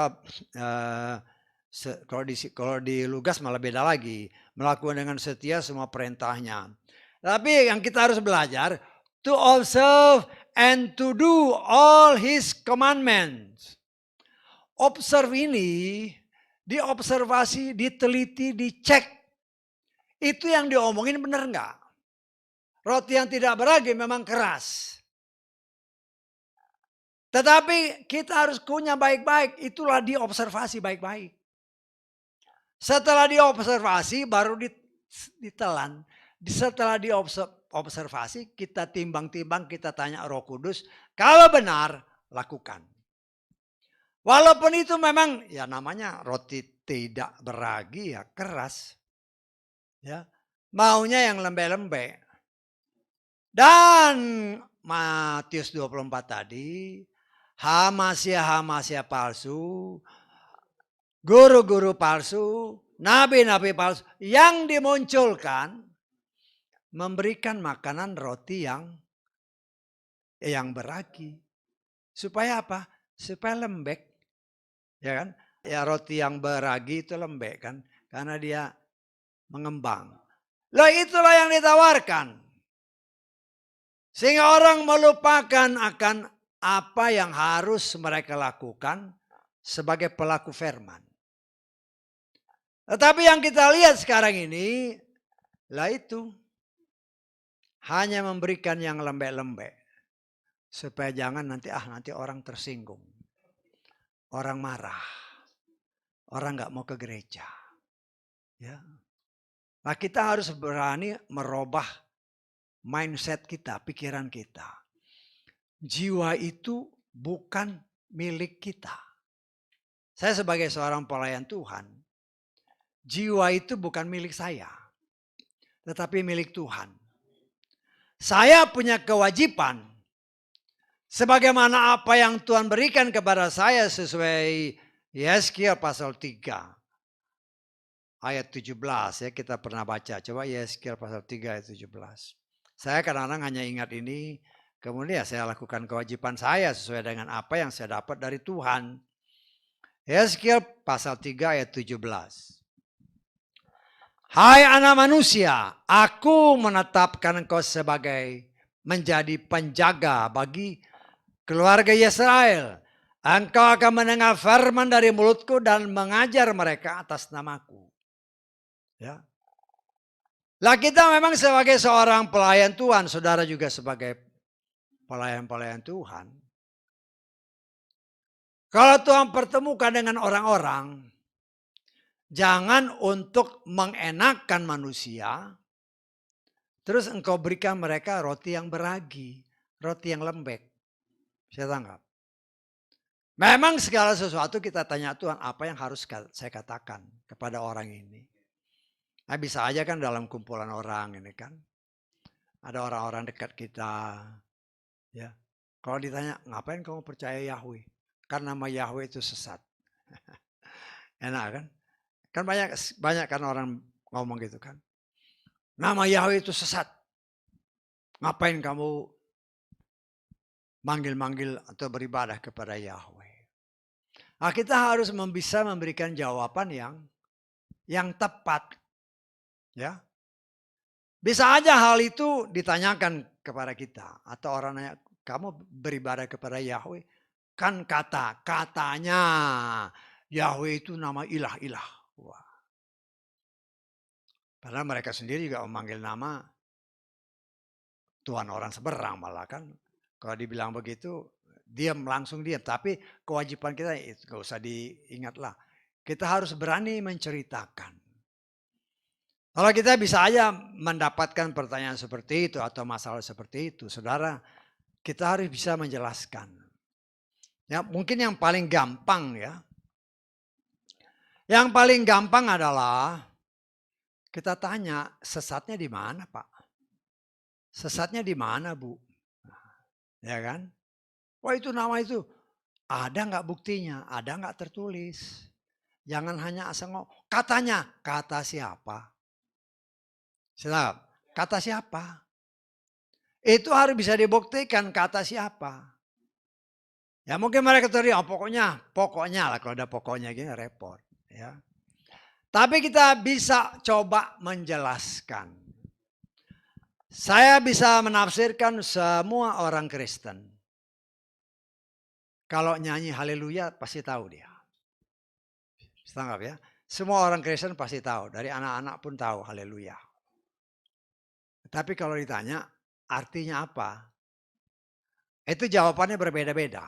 kalau di Lugas malah beda lagi. Melakukan dengan setia semua perintahnya. Tapi yang kita harus belajar, to observe and to do all his commandments. Observe ini, diobservasi, diteliti, dicek. Itu yang diomongin benar enggak? Roti yang tidak beragi memang keras. Tetapi kita harus kunyah baik-baik. Itulah diobservasi baik-baik. Setelah diobservasi baru ditelan. Setelah diobservasi kita timbang-timbang, kita tanya Roh Kudus. Kalau benar, lakukan. Walaupun itu memang ya namanya roti tidak beragi ya keras. Ya. Maunya yang lembek-lembek. Dan Matius 24 tadi, hamasia-hamasia palsu, guru-guru palsu, nabi-nabi palsu yang dimunculkan memberikan makanan roti yang beragi. Supaya apa? Supaya lembek. Ya kan? Ya roti yang beragi itu lembek kan. Karena dia mengembang. Lah itulah yang ditawarkan. Sehingga orang melupakan akan apa yang harus mereka lakukan sebagai pelaku firman. Tetapi yang kita lihat sekarang ini, lah itu hanya memberikan yang lembek-lembek. Supaya jangan nanti orang tersinggung. Orang marah. Orang nggak mau ke gereja. Ya. Nah kita harus berani merubah mindset kita, pikiran kita. Jiwa itu bukan milik kita. Saya sebagai seorang pelayan Tuhan, jiwa itu bukan milik saya, tetapi milik Tuhan. Saya punya kewajiban, sebagaimana apa yang Tuhan berikan kepada saya sesuai Yeskiel pasal 3. Ayat 17 ya kita pernah baca. Coba Yeskiel pasal 3 ayat 17. Saya kadang-kadang hanya ingat ini, kemudian saya lakukan kewajiban saya sesuai dengan apa yang saya dapat dari Tuhan. Yeskiel pasal 3 ayat 17. Hai anak manusia, aku menetapkan engkau sebagai menjadi penjaga bagi keluarga Israel. Engkau akan mendengar firman dari mulutku dan mengajar mereka atas namaku. Ya. Lah kita memang sebagai seorang pelayan Tuhan, saudara juga sebagai pelayan-pelayan Tuhan. Kalau Tuhan pertemukan dengan orang-orang, jangan untuk mengenakan manusia, terus engkau berikan mereka roti yang beragi, roti yang lembek. Saya tanggap. Memang segala sesuatu kita tanya Tuhan, apa yang harus saya katakan kepada orang ini. Nah bisa aja kan dalam kumpulan orang ini kan. Ada orang-orang dekat kita. Ya. Kalau ditanya, ngapain kamu percaya Yahweh? Kan nama Yahweh itu sesat. Enak kan? Kan banyak kan orang ngomong gitu kan. Nama Yahweh itu sesat. Ngapain kamu manggil-manggil atau beribadah kepada Yahweh? Nah, kita harus bisa memberikan jawaban yang tepat. Ya. Bisa aja hal itu ditanyakan kepada kita. Atau orang nanya, kamu beribadah kepada Yahweh? Kan katanya Yahweh itu nama ilah-ilah. Wah. Padahal mereka sendiri juga memanggil nama Tuhan orang seberang malah kan. Kalau dibilang begitu, langsung diam. Tapi kewajiban kita itu gak usah diingatlah. Kita harus berani menceritakan. Kalau kita bisa aja mendapatkan pertanyaan seperti itu atau masalah seperti itu, saudara, kita harus bisa menjelaskan. Ya, mungkin yang paling gampang ya. Yang paling gampang adalah kita tanya, sesatnya di mana, Pak? Sesatnya di mana, Bu? Ya kan? Wah itu nama itu. Ada nggak buktinya? Ada nggak tertulis? Jangan hanya asal ngomong. Katanya, kata siapa? Siap. Kata siapa? Itu harus bisa dibuktikan kata siapa. Ya mungkin mereka teriak, pokoknya lah kalau ada pokoknya gini repot. Ya. Tapi kita bisa coba menjelaskan. Saya bisa menafsirkan semua orang Kristen. Kalau nyanyi haleluya pasti tahu dia. Tanggap ya. Semua orang Kristen pasti tahu. Dari anak-anak pun tahu haleluya. Tapi kalau ditanya artinya apa? Itu jawabannya berbeda-beda.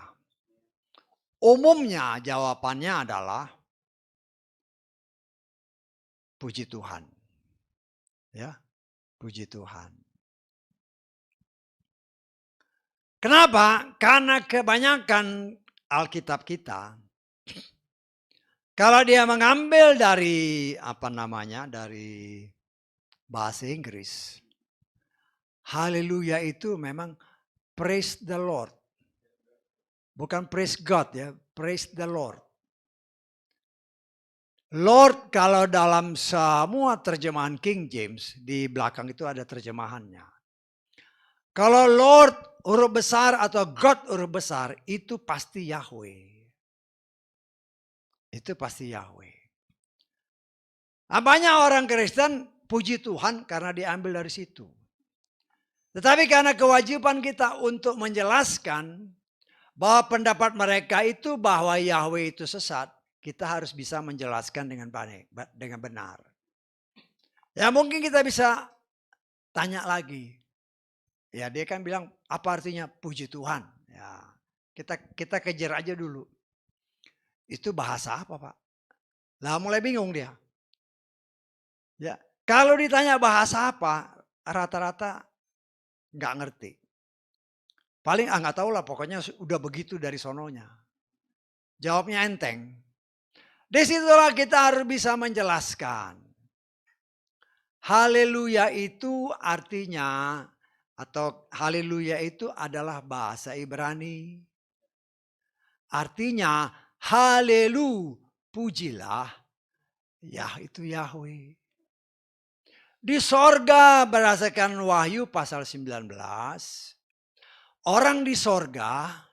Umumnya jawabannya adalah puji Tuhan. Ya, puji Tuhan. Kenapa? Karena kebanyakan Alkitab kita Kalau dia mengambil dari dari bahasa Inggris, haleluya itu memang praise the Lord. Bukan praise God ya, praise the Lord. Lord kalau dalam semua terjemahan King James, di belakang itu ada terjemahannya. Kalau Lord huruf besar atau God huruf besar, itu pasti Yahweh. Itu pasti Yahweh. Nah, banyak orang Kristen puji Tuhan karena diambil dari situ. Tetapi karena kewajiban kita untuk menjelaskan bahwa pendapat mereka itu bahwa Yahweh itu sesat, kita harus bisa menjelaskan dengan benar. Ya mungkin kita bisa tanya lagi. Ya dia kan bilang apa artinya puji Tuhan. Ya kita kejar aja dulu. Itu bahasa apa Pak? Lah mulai bingung dia. Ya kalau ditanya bahasa apa, rata-rata nggak ngerti. Paling nggak tahu lah pokoknya udah begitu dari sononya. Jawabnya enteng. Disitulah kita harus bisa menjelaskan. Haleluya itu artinya atau haleluya itu adalah bahasa Ibrani. Artinya halelu, pujilah, ya itu Yahweh. Di sorga berdasarkan Wahyu pasal 19, orang di sorga,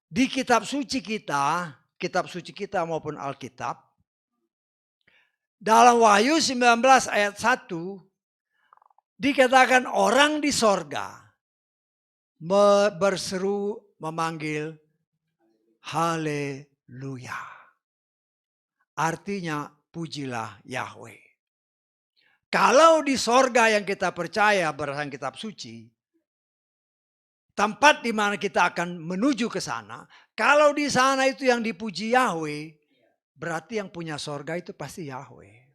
di kitab suci kita maupun Alkitab, dalam Wahyu 19 ayat 1, dikatakan orang di sorga berseru memanggil haleluya. Artinya pujilah Yahweh. Kalau di sorga yang kita percaya berdasarkan kitab suci, tempat di mana kita akan menuju ke sana, kalau di sana itu yang dipuji Yahweh, berarti yang punya sorga itu pasti Yahweh.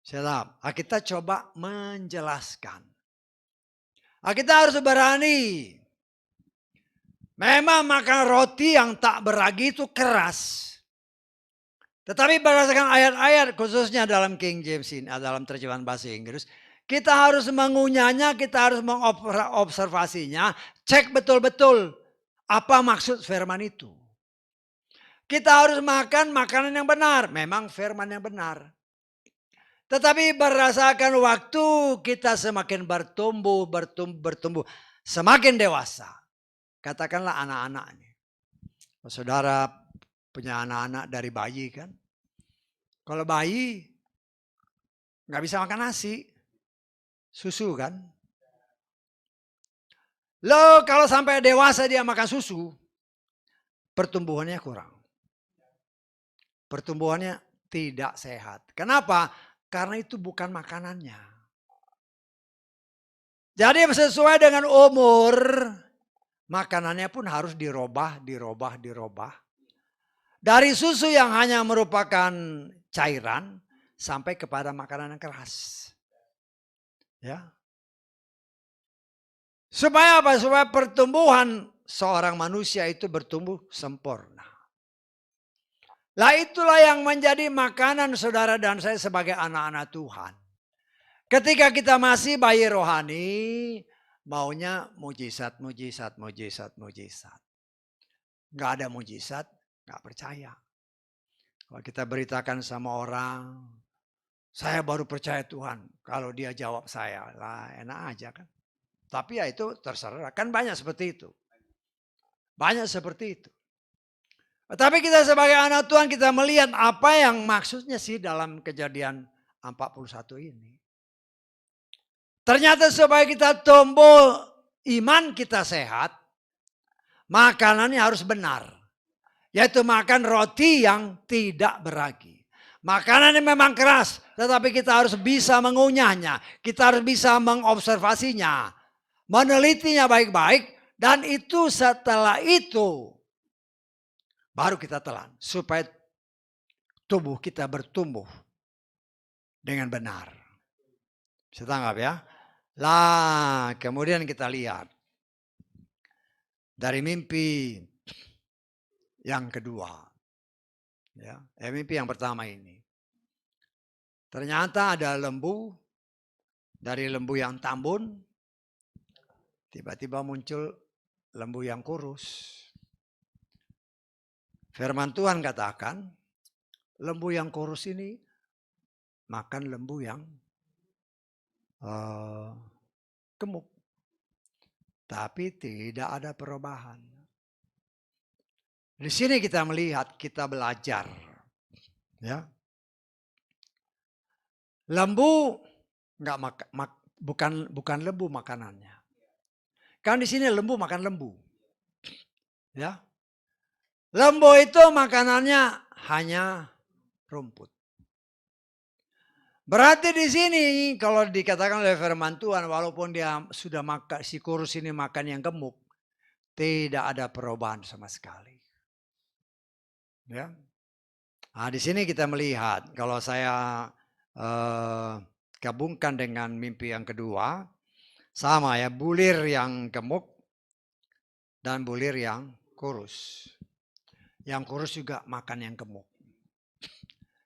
Siap. Kita coba menjelaskan. Kita harus berani. Memang makan roti yang tak beragi itu keras. Tetapi berdasarkan ayat-ayat khususnya dalam King James ini, dalam terjemahan bahasa Inggris, kita harus mengunyahnya, kita harus mengobservasinya, cek betul-betul apa maksud firman itu. Kita harus makan makanan yang benar, memang firman yang benar. Tetapi berdasarkan waktu kita semakin bertumbuh, semakin dewasa. Katakanlah anak-anak ini. Saudara punya anak-anak dari bayi kan. Kalau bayi nggak bisa makan nasi, susu kan. Loh kalau sampai dewasa dia makan susu, pertumbuhannya kurang. Pertumbuhannya tidak sehat. Kenapa? Karena itu bukan makanannya. Jadi sesuai dengan umur, makanannya pun harus dirubah. Dari susu yang hanya merupakan cairan sampai kepada makanan yang keras. Ya. Supaya apa? Supaya pertumbuhan seorang manusia itu bertumbuh sempurna. Lah itulah yang menjadi makanan saudara dan saya sebagai anak-anak Tuhan. Ketika kita masih bayi rohani, maunya mujizat. Nggak ada mujizat, nggak percaya. Kalau kita beritakan sama orang, saya baru percaya Tuhan. Kalau dia jawab saya, lah enak aja kan. Tapi ya itu terserah, kan banyak seperti itu. Banyak seperti itu. Tapi kita sebagai anak Tuhan kita melihat apa yang maksudnya sih dalam Kejadian 41 ini. Ternyata supaya kita tumbuh iman kita sehat, makanannya harus benar. Yaitu makan roti yang tidak beragi. Makanannya memang keras, tetapi kita harus bisa mengunyahnya. Kita harus bisa mengobservasinya. Menelitinya baik-baik. Dan itu setelah itu baru kita telan. Supaya tubuh kita bertumbuh dengan benar. Bisa tanggap ya. Lah kemudian kita lihat. Dari mimpi yang kedua. Ya, mimpi yang pertama ini. Ternyata ada lembu, dari lembu yang tambun, tiba-tiba muncul lembu yang kurus. Firman Tuhan katakan, lembu yang kurus ini makan lembu yang gemuk. Tapi tidak ada perubahan. Di sini kita melihat, kita belajar. Ya. Lembu bukan lembu makanannya. Kan di sini lembu makan lembu. Ya. Lembu itu makanannya hanya rumput. Berarti di sini kalau dikatakan oleh firman Tuhan, walaupun dia sudah makan, si kurus ini makan yang gemuk, tidak ada perubahan sama sekali. Ya. Nah, di sini kita melihat, kalau saya gabungkan dengan mimpi yang kedua, sama ya, bulir yang gemuk dan bulir yang kurus. Yang kurus juga makan yang gemuk.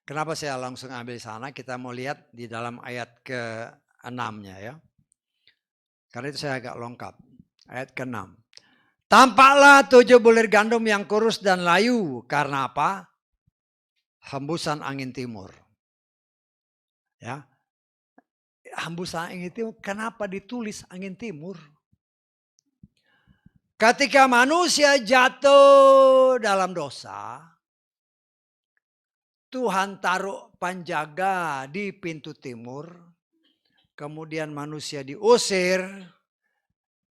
Kenapa saya langsung ambil sana? Kita mau lihat di dalam ayat ke-6-nya ya. Karena itu saya agak lengkap. Ayat ke-6. Tampaklah 7 bulir gandum yang kurus dan layu. Karena apa? Hembusan angin timur. Ya. Hembusan angin timur. Kenapa ditulis angin timur? Ketika manusia jatuh dalam dosa, Tuhan taruh penjaga di pintu timur, kemudian manusia diusir,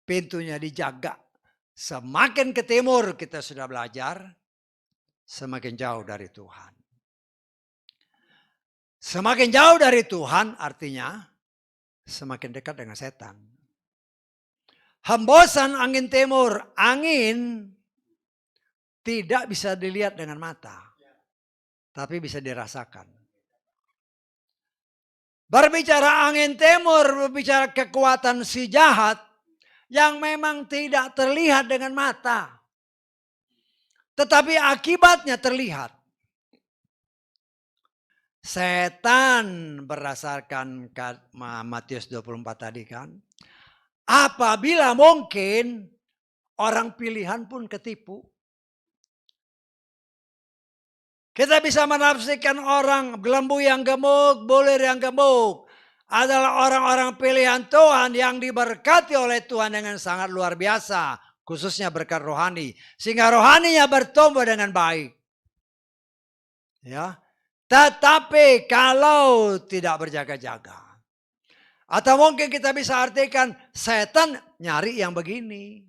pintunya dijaga. Semakin ke timur kita sudah belajar, semakin jauh dari Tuhan. Semakin jauh dari Tuhan artinya semakin dekat dengan setan. Hembusan angin timur, angin tidak bisa dilihat dengan mata, tapi bisa dirasakan. Berbicara angin timur, berbicara kekuatan si jahat yang memang tidak terlihat dengan mata, tetapi akibatnya terlihat. Setan berdasarkan Matius 24 tadi kan, apabila mungkin orang pilihan pun ketipu. Kita bisa menafsirkan orang lembu yang gemuk, bulir yang gemuk adalah orang-orang pilihan Tuhan yang diberkati oleh Tuhan dengan sangat luar biasa. Khususnya berkat rohani. Sehingga rohaninya bertumbuh dengan baik. Ya. Tetapi kalau tidak berjaga-jaga. Atau mungkin kita bisa artikan setan nyari yang begini.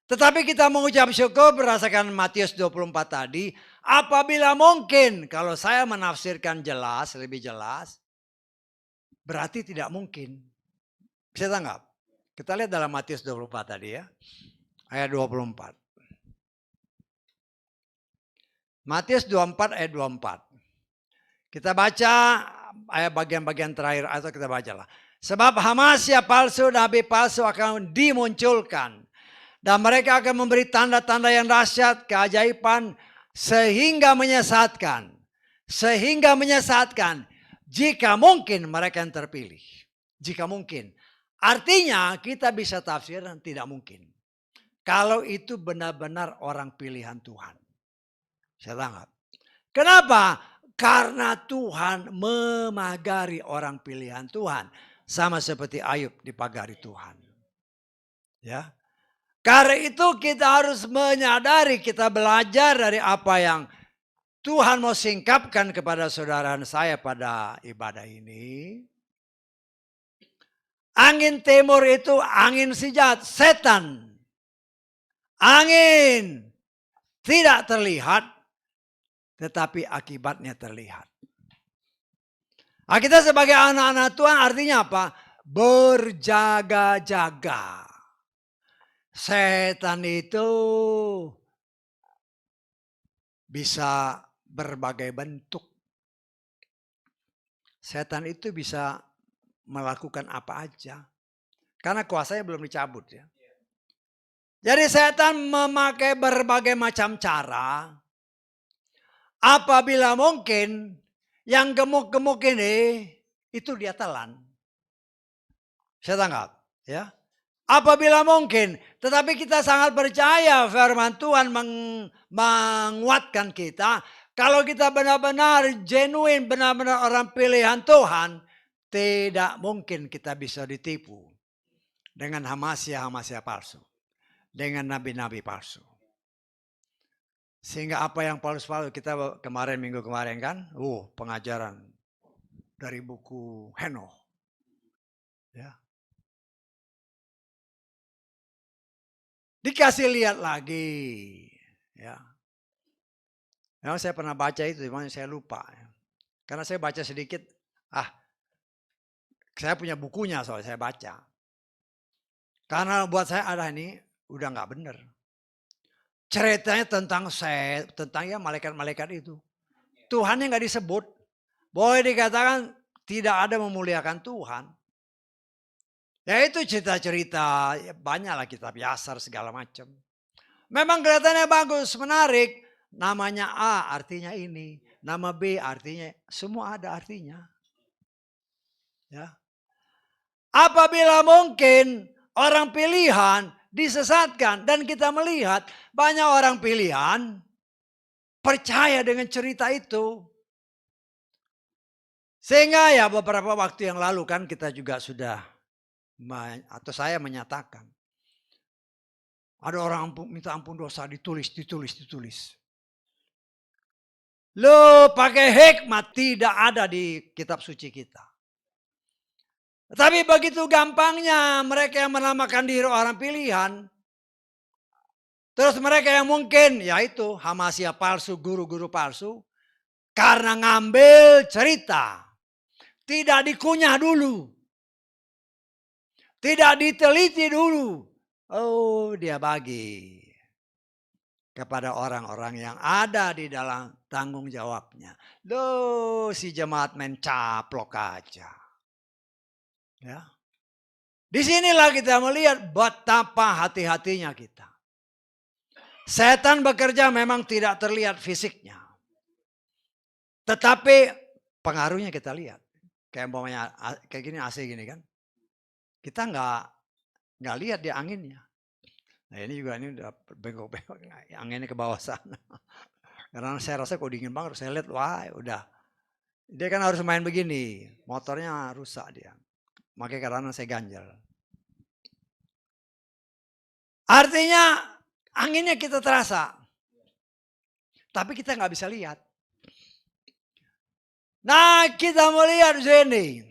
Tetapi kita mengucap syukur berdasarkan Matius 24 tadi. Apabila mungkin, kalau saya menafsirkan jelas, lebih jelas, berarti tidak mungkin. Bisa tanggap? Kita lihat dalam Matius 24 tadi ya. Ayat 24. Matius 24 ayat 24. Kita baca ayat bagian-bagian terakhir atau kita bacalah. Sebab Hamasya palsu, nabi palsu akan dimunculkan. Dan mereka akan memberi tanda-tanda yang dahsyat, keajaiban, sehingga menyesatkan. Sehingga menyesatkan. Jika mungkin mereka yang terpilih. Jika mungkin. Artinya kita bisa tafsirkan tidak mungkin. Kalau itu benar-benar orang pilihan Tuhan. Saya tangkap. Kenapa? Karena Tuhan memagari orang pilihan Tuhan. Sama seperti Ayub dipagari Tuhan. Ya. Karena itu kita harus menyadari, kita belajar dari apa yang Tuhan mau singkapkan kepada saudara saya pada ibadah ini. Angin timur itu angin si jahat, setan. Angin tidak terlihat, tetapi akibatnya terlihat. Nah, kita sebagai anak-anak Tuhan artinya apa? Berjaga-jaga. Setan itu bisa berbagai bentuk. Setan itu bisa melakukan apa aja. Karena kuasanya belum dicabut ya. Jadi setan memakai berbagai macam cara. Apabila mungkin yang gemuk-gemuk ini itu dia telan. Saya tangkap, ya. Apabila mungkin, tetapi kita sangat percaya firman Tuhan menguatkan kita. Kalau kita benar-benar genuine, benar-benar orang pilihan Tuhan, tidak mungkin kita bisa ditipu dengan hamasia-hamasia palsu, dengan nabi-nabi palsu. Sehingga apa yang palsu-palsu kita kemarin, minggu kemarin kan, pengajaran dari buku Henoch, ya. Dikasih lihat lagi, ya. Memang saya pernah baca itu, cuma saya lupa. Karena saya baca sedikit, saya punya bukunya soalnya saya baca. Karena buat saya ada ini udah nggak benar. Ceritanya tentang ya malaikat-malaikat itu. Tuhannya nggak disebut. Boleh dikatakan tidak ada memuliakan Tuhan. Ya itu cerita-cerita, ya banyaklah kitab Yasar segala macam. Memang kelihatannya bagus, menarik. Namanya A artinya ini, nama B artinya, semua ada artinya. Ya. Apabila mungkin orang pilihan disesatkan dan kita melihat banyak orang pilihan percaya dengan cerita itu. Sehingga ya beberapa waktu yang lalu kan kita juga sudah atau saya menyatakan ada orang minta ampun dosa ditulis. Lo pakai hikmat tidak ada di kitab suci kita. Tapi begitu gampangnya mereka yang menamakan diri orang pilihan. Terus mereka yang mungkin yaitu hamasia palsu, guru-guru palsu. Karena ngambil cerita. Tidak dikunyah dulu. Tidak diteliti dulu. Oh, dia bagi kepada orang-orang yang ada di dalam tanggung jawabnya. Loh, si jemaat mencaplok aja. Ya. Disinilah kita melihat betapa hati-hatinya kita. Setan bekerja memang tidak terlihat fisiknya. Tetapi pengaruhnya kita lihat. Kayak umpamanya kayak gini AC gini kan. Kita nggak lihat di anginnya. Nah ini juga ini udah bengkok-bengkok, anginnya ke bawah sana. Karena saya rasa kok dingin banget, saya lihat wah udah. Dia kan harus main begini, motornya rusak dia. Makanya karena saya ganjal. Artinya anginnya kita terasa. Tapi kita nggak bisa lihat. Nah kita melihat sini.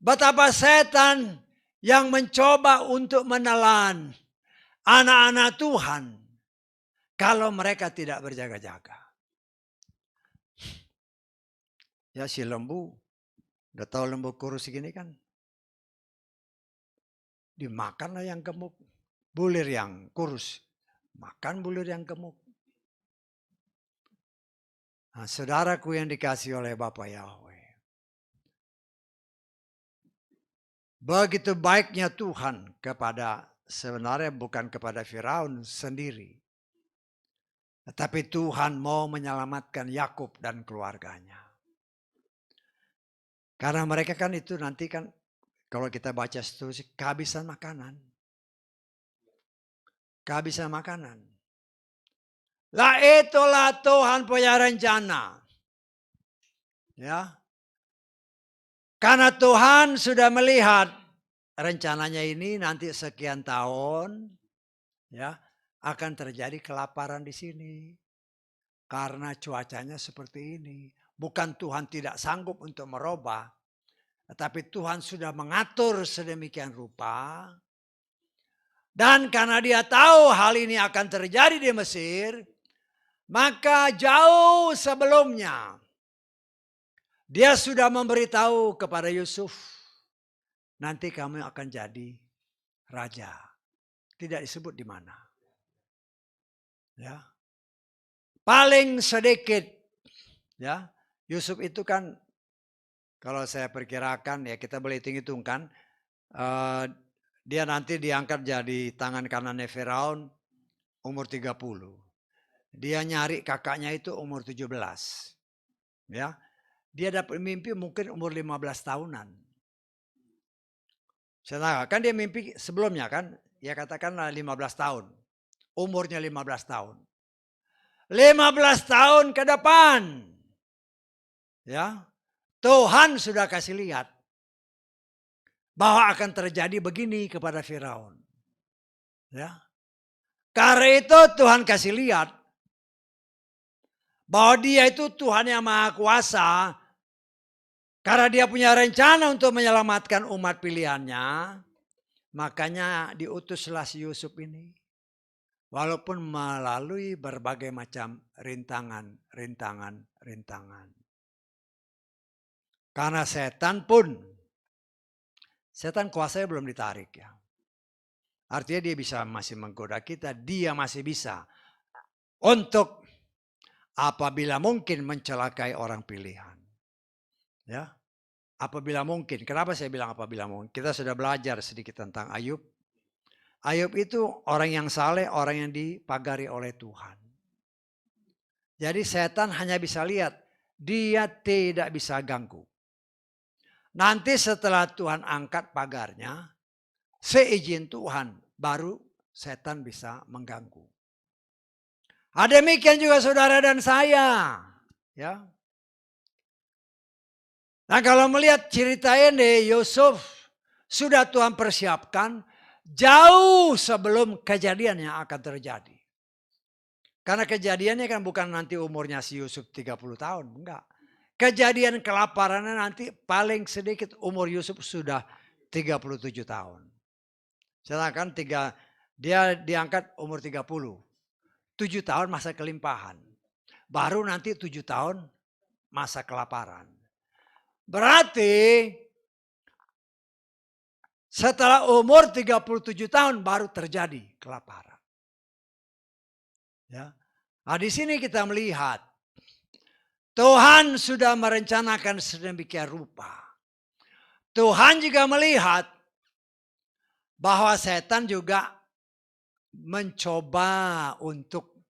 Betapa setan yang mencoba untuk menelan anak-anak Tuhan. Kalau mereka tidak berjaga-jaga. Ya si lembu. Udah tahu lembu kurus segini kan. Dimakanlah yang gemuk. Bulir yang kurus. Makan bulir yang gemuk. Nah, saudaraku yang dikasih oleh Bapa Yahweh. Begitu baiknya Tuhan kepada, sebenarnya bukan kepada Firaun sendiri. Tetapi Tuhan mau menyelamatkan Yakub dan keluarganya. Karena mereka kan itu nanti kan, kalau kita baca seterusnya, kehabisan makanan. Kehabisan makanan. Lah itulah Tuhan punya rencana. Ya. Karena Tuhan sudah melihat rencananya ini nanti sekian tahun ya akan terjadi kelaparan di sini. Karena cuacanya seperti ini. Bukan Tuhan tidak sanggup untuk merubah. Tetapi Tuhan sudah mengatur sedemikian rupa. Dan karena dia tahu hal ini akan terjadi di Mesir. Maka jauh sebelumnya dia sudah memberitahu kepada Yusuf, nanti kamu akan jadi raja. Tidak disebut di mana. Ya. Paling sedikit ya. Yusuf itu kan kalau saya perkirakan ya kita boleh hitung-hitungkan dia nanti diangkat jadi tangan kanannya Firaun umur 30. Dia nyari kakaknya itu umur 17. Ya. Dia dapat mimpi mungkin umur 15 tahunan. Saya kan dia mimpi sebelumnya kan, ya katakanlah 15 tahun. Umurnya 15 tahun. 15 tahun ke depan. Ya. Tuhan sudah kasih lihat bahwa akan terjadi begini kepada Firaun. Ya. Karena itu Tuhan kasih lihat bahwa dia itu Tuhan yang Maha Kuasa. Karena dia punya rencana untuk menyelamatkan umat pilihannya. Makanya diutuslah si Yusuf ini. Walaupun melalui berbagai macam rintangan. Karena setan kuasanya belum ditarik ya. Artinya dia bisa masih menggoda kita, dia masih bisa untuk apabila mungkin mencelakai orang pilihan. Ya. Apabila mungkin. Kenapa saya bilang apabila mungkin? Kita sudah belajar sedikit tentang Ayub. Ayub itu orang yang saleh, orang yang dipagari oleh Tuhan. Jadi setan hanya bisa lihat, dia tidak bisa ganggu. Nanti setelah Tuhan angkat pagarnya, seizin Tuhan baru setan bisa mengganggu. Demikian juga saudara dan saya. Ya. Nah kalau melihat cerita ini, Yusuf sudah Tuhan persiapkan jauh sebelum kejadian yang akan terjadi. Karena kejadiannya kan bukan nanti umurnya si Yusuf 30 tahun, enggak. Kejadian kelaparannya nanti paling sedikit umur Yusuf sudah 37 tahun. Sedangkan dia diangkat umur 30. 7 tahun masa kelimpahan. Baru nanti 7 tahun masa kelaparan. Berarti setelah umur 37 tahun baru terjadi kelaparan. Ya. Nah, di sini kita melihat Tuhan sudah merencanakan sedemikian rupa. Tuhan juga melihat bahwa setan juga mencoba untuk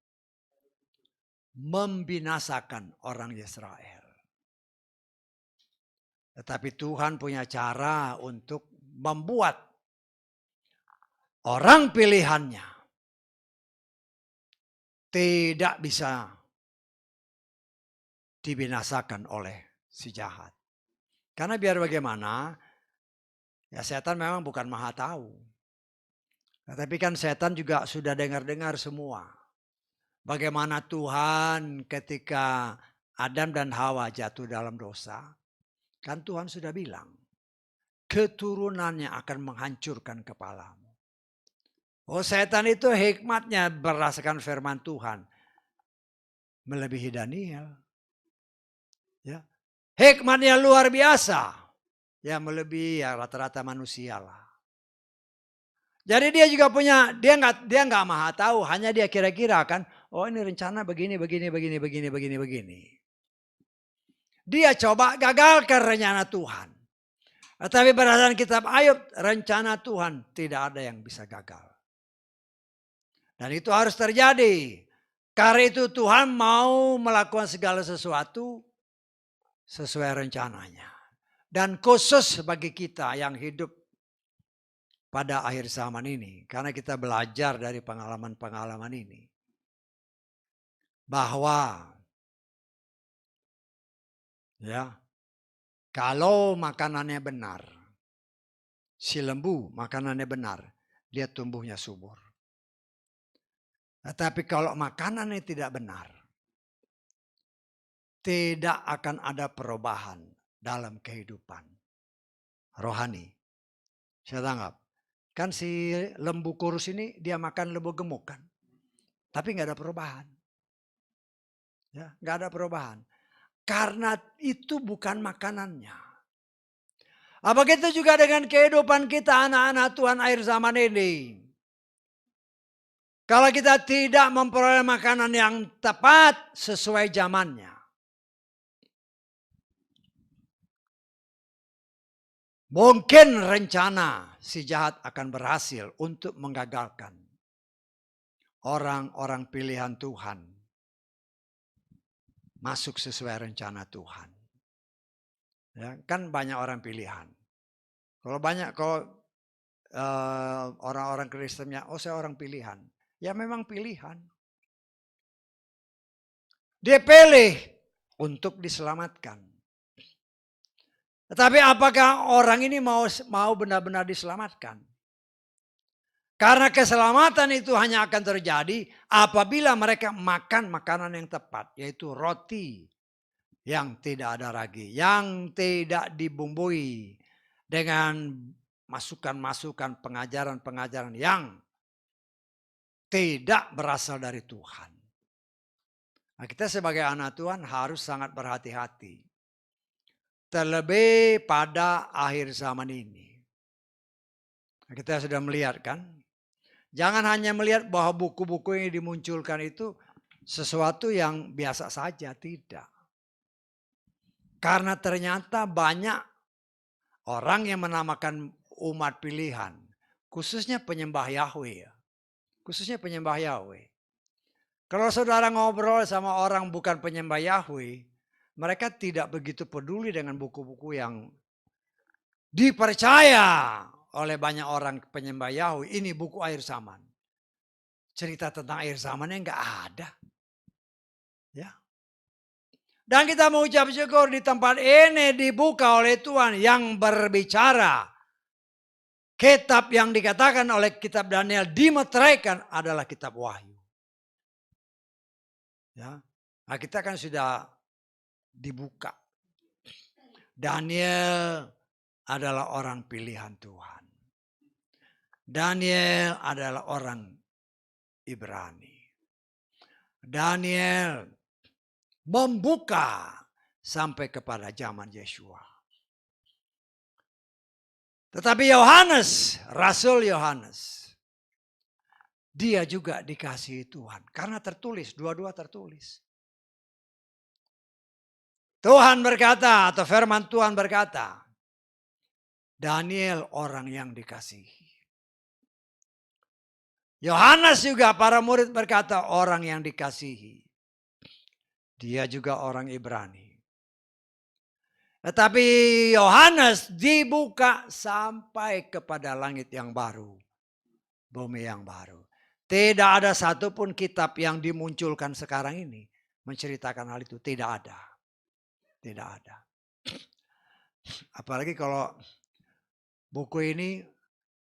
membinasakan orang Israel. Tetapi Tuhan punya cara untuk membuat orang pilihannya tidak bisa dibinasakan oleh si jahat. Karena biar bagaimana, ya setan memang bukan maha tahu. Tapi kan setan juga sudah dengar-dengar semua. Bagaimana Tuhan ketika Adam dan Hawa jatuh dalam dosa. Kan Tuhan sudah bilang, keturunannya akan menghancurkan kepalamu. Oh setan itu hikmatnya berdasarkan firman Tuhan. Melebihi Daniel. Ya. Hikmatnya luar biasa. Ya melebihi ya rata-rata manusia lah. Jadi dia juga punya, dia nggak maha tahu, hanya dia kira-kira kan, oh ini rencana begini. Dia coba gagalkan rencana Tuhan. Tapi berdasarkan kitab Ayub, rencana Tuhan tidak ada yang bisa gagal. Dan itu harus terjadi. Karena itu Tuhan mau melakukan segala sesuatu sesuai rencananya. Dan khusus bagi kita yang hidup pada akhir zaman ini. Karena kita belajar dari pengalaman-pengalaman ini. Bahwa ya, kalau makanannya benar, si lembu makanannya benar, dia tumbuhnya subur. Tetapi kalau makanannya tidak benar, tidak akan ada perubahan dalam kehidupan rohani. Saya tanggap. Kan si lembu kurus ini dia makan lembu gemuk kan. Tapi nggak ada perubahan. Ya, nggak ada perubahan. Karena itu bukan makanannya. Begitu juga dengan kehidupan kita anak-anak Tuhan akhir zaman ini. Kalau kita tidak memperoleh makanan yang tepat sesuai zamannya. Mungkin rencana si jahat akan berhasil untuk menggagalkan orang-orang pilihan Tuhan masuk sesuai rencana Tuhan. Ya, kan banyak orang pilihan. Kalau orang-orang Kristennya, oh saya orang pilihan. Ya memang pilihan. Dia pilih untuk diselamatkan. Tetapi apakah orang ini mau benar-benar diselamatkan? Karena keselamatan itu hanya akan terjadi apabila mereka makan makanan yang tepat, yaitu roti yang tidak ada ragi, yang tidak dibumbui dengan masukan-masukan pengajaran-pengajaran yang tidak berasal dari Tuhan. Nah, kita sebagai anak Tuhan harus sangat berhati-hati. Terlebih pada akhir zaman ini. Nah, kita sudah melihat kan. Jangan hanya melihat bahwa buku-buku yang dimunculkan itu sesuatu yang biasa saja. Tidak. Karena ternyata banyak orang yang menamakan umat pilihan. Khususnya penyembah Yahweh. Khususnya penyembah Yahweh. Kalau saudara ngobrol sama orang bukan penyembah Yahweh, mereka tidak begitu peduli dengan buku-buku yang dipercaya oleh banyak orang penyembah Yahweh. Ini buku akhir zaman. Cerita tentang akhir zamannya enggak ada. Ya. Dan kita mengucap syukur di tempat ini dibuka oleh Tuhan yang berbicara. Kitab yang dikatakan oleh kitab Daniel dimeteraikan adalah kitab Wahyu. Ya. Nah, kita kan sudah dibuka. Daniel adalah orang pilihan Tuhan. Daniel adalah orang Ibrani. Daniel membuka sampai kepada zaman Yeshua. Tetapi Yohanes, Rasul Yohanes, dia juga dikasihi Tuhan. Karena tertulis, dua-dua tertulis. Tuhan berkata atau firman Tuhan berkata, Daniel orang yang dikasihi. Yohanes juga para murid berkata orang yang dikasihi. Dia juga orang Ibrani. Tetapi Yohanes dibuka sampai kepada langit yang baru. Bumi yang baru. Tidak ada satupun kitab yang dimunculkan sekarang ini menceritakan hal itu. Tidak ada. Tidak ada. Apalagi kalau buku ini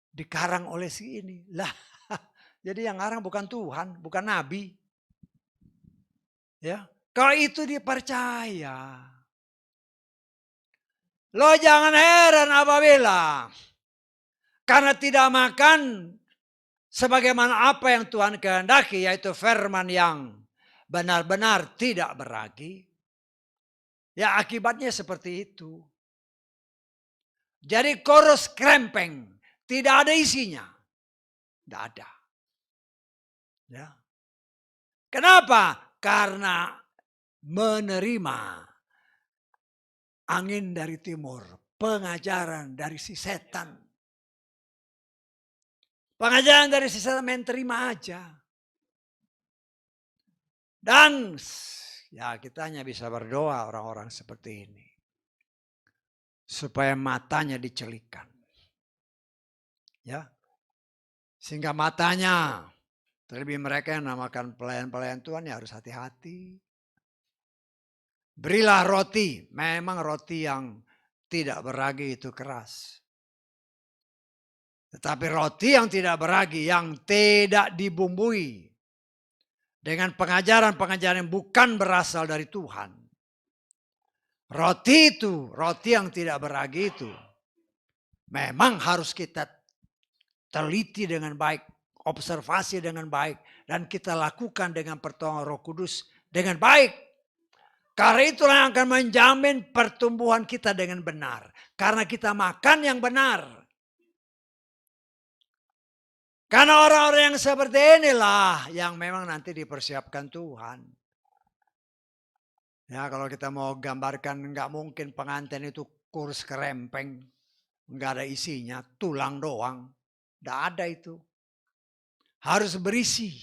dikarang oleh si ini. Lah, jadi yang ngarang bukan Tuhan, bukan Nabi. Ya, kalau itu dipercaya. Lo jangan heran apabila karena tidak makan sebagaimana apa yang Tuhan kehendaki, yaitu firman yang benar-benar tidak beragi. Ya akibatnya seperti itu. Jadi koros krempeng, tidak ada isinya. Tidak ada. Ya. Kenapa? Karena menerima angin dari timur, pengajaran dari si setan. Pengajaran dari si setan main terima aja. Dan ya kita hanya bisa berdoa orang-orang seperti ini. Supaya matanya dicelikan. Ya. Sehingga matanya, terlebih mereka yang namakan pelayan-pelayan Tuhan ya harus hati-hati. Berilah roti, memang roti yang tidak beragi itu keras. Tetapi roti yang tidak beragi, yang tidak dibumbui dengan pengajaran-pengajaran yang bukan berasal dari Tuhan. Roti itu, roti yang tidak beragi itu, memang harus kita teliti dengan baik, observasi dengan baik, dan kita lakukan dengan pertolongan Roh Kudus dengan baik. Karena itulah yang akan menjamin pertumbuhan kita dengan benar. Karena kita makan yang benar. Karena orang-orang yang seperti inilah yang memang nanti dipersiapkan Tuhan. Ya kalau kita mau gambarkan nggak mungkin pengantin itu kurus kerempeng. Nggak ada isinya, tulang doang. Nggak ada itu. Harus berisi.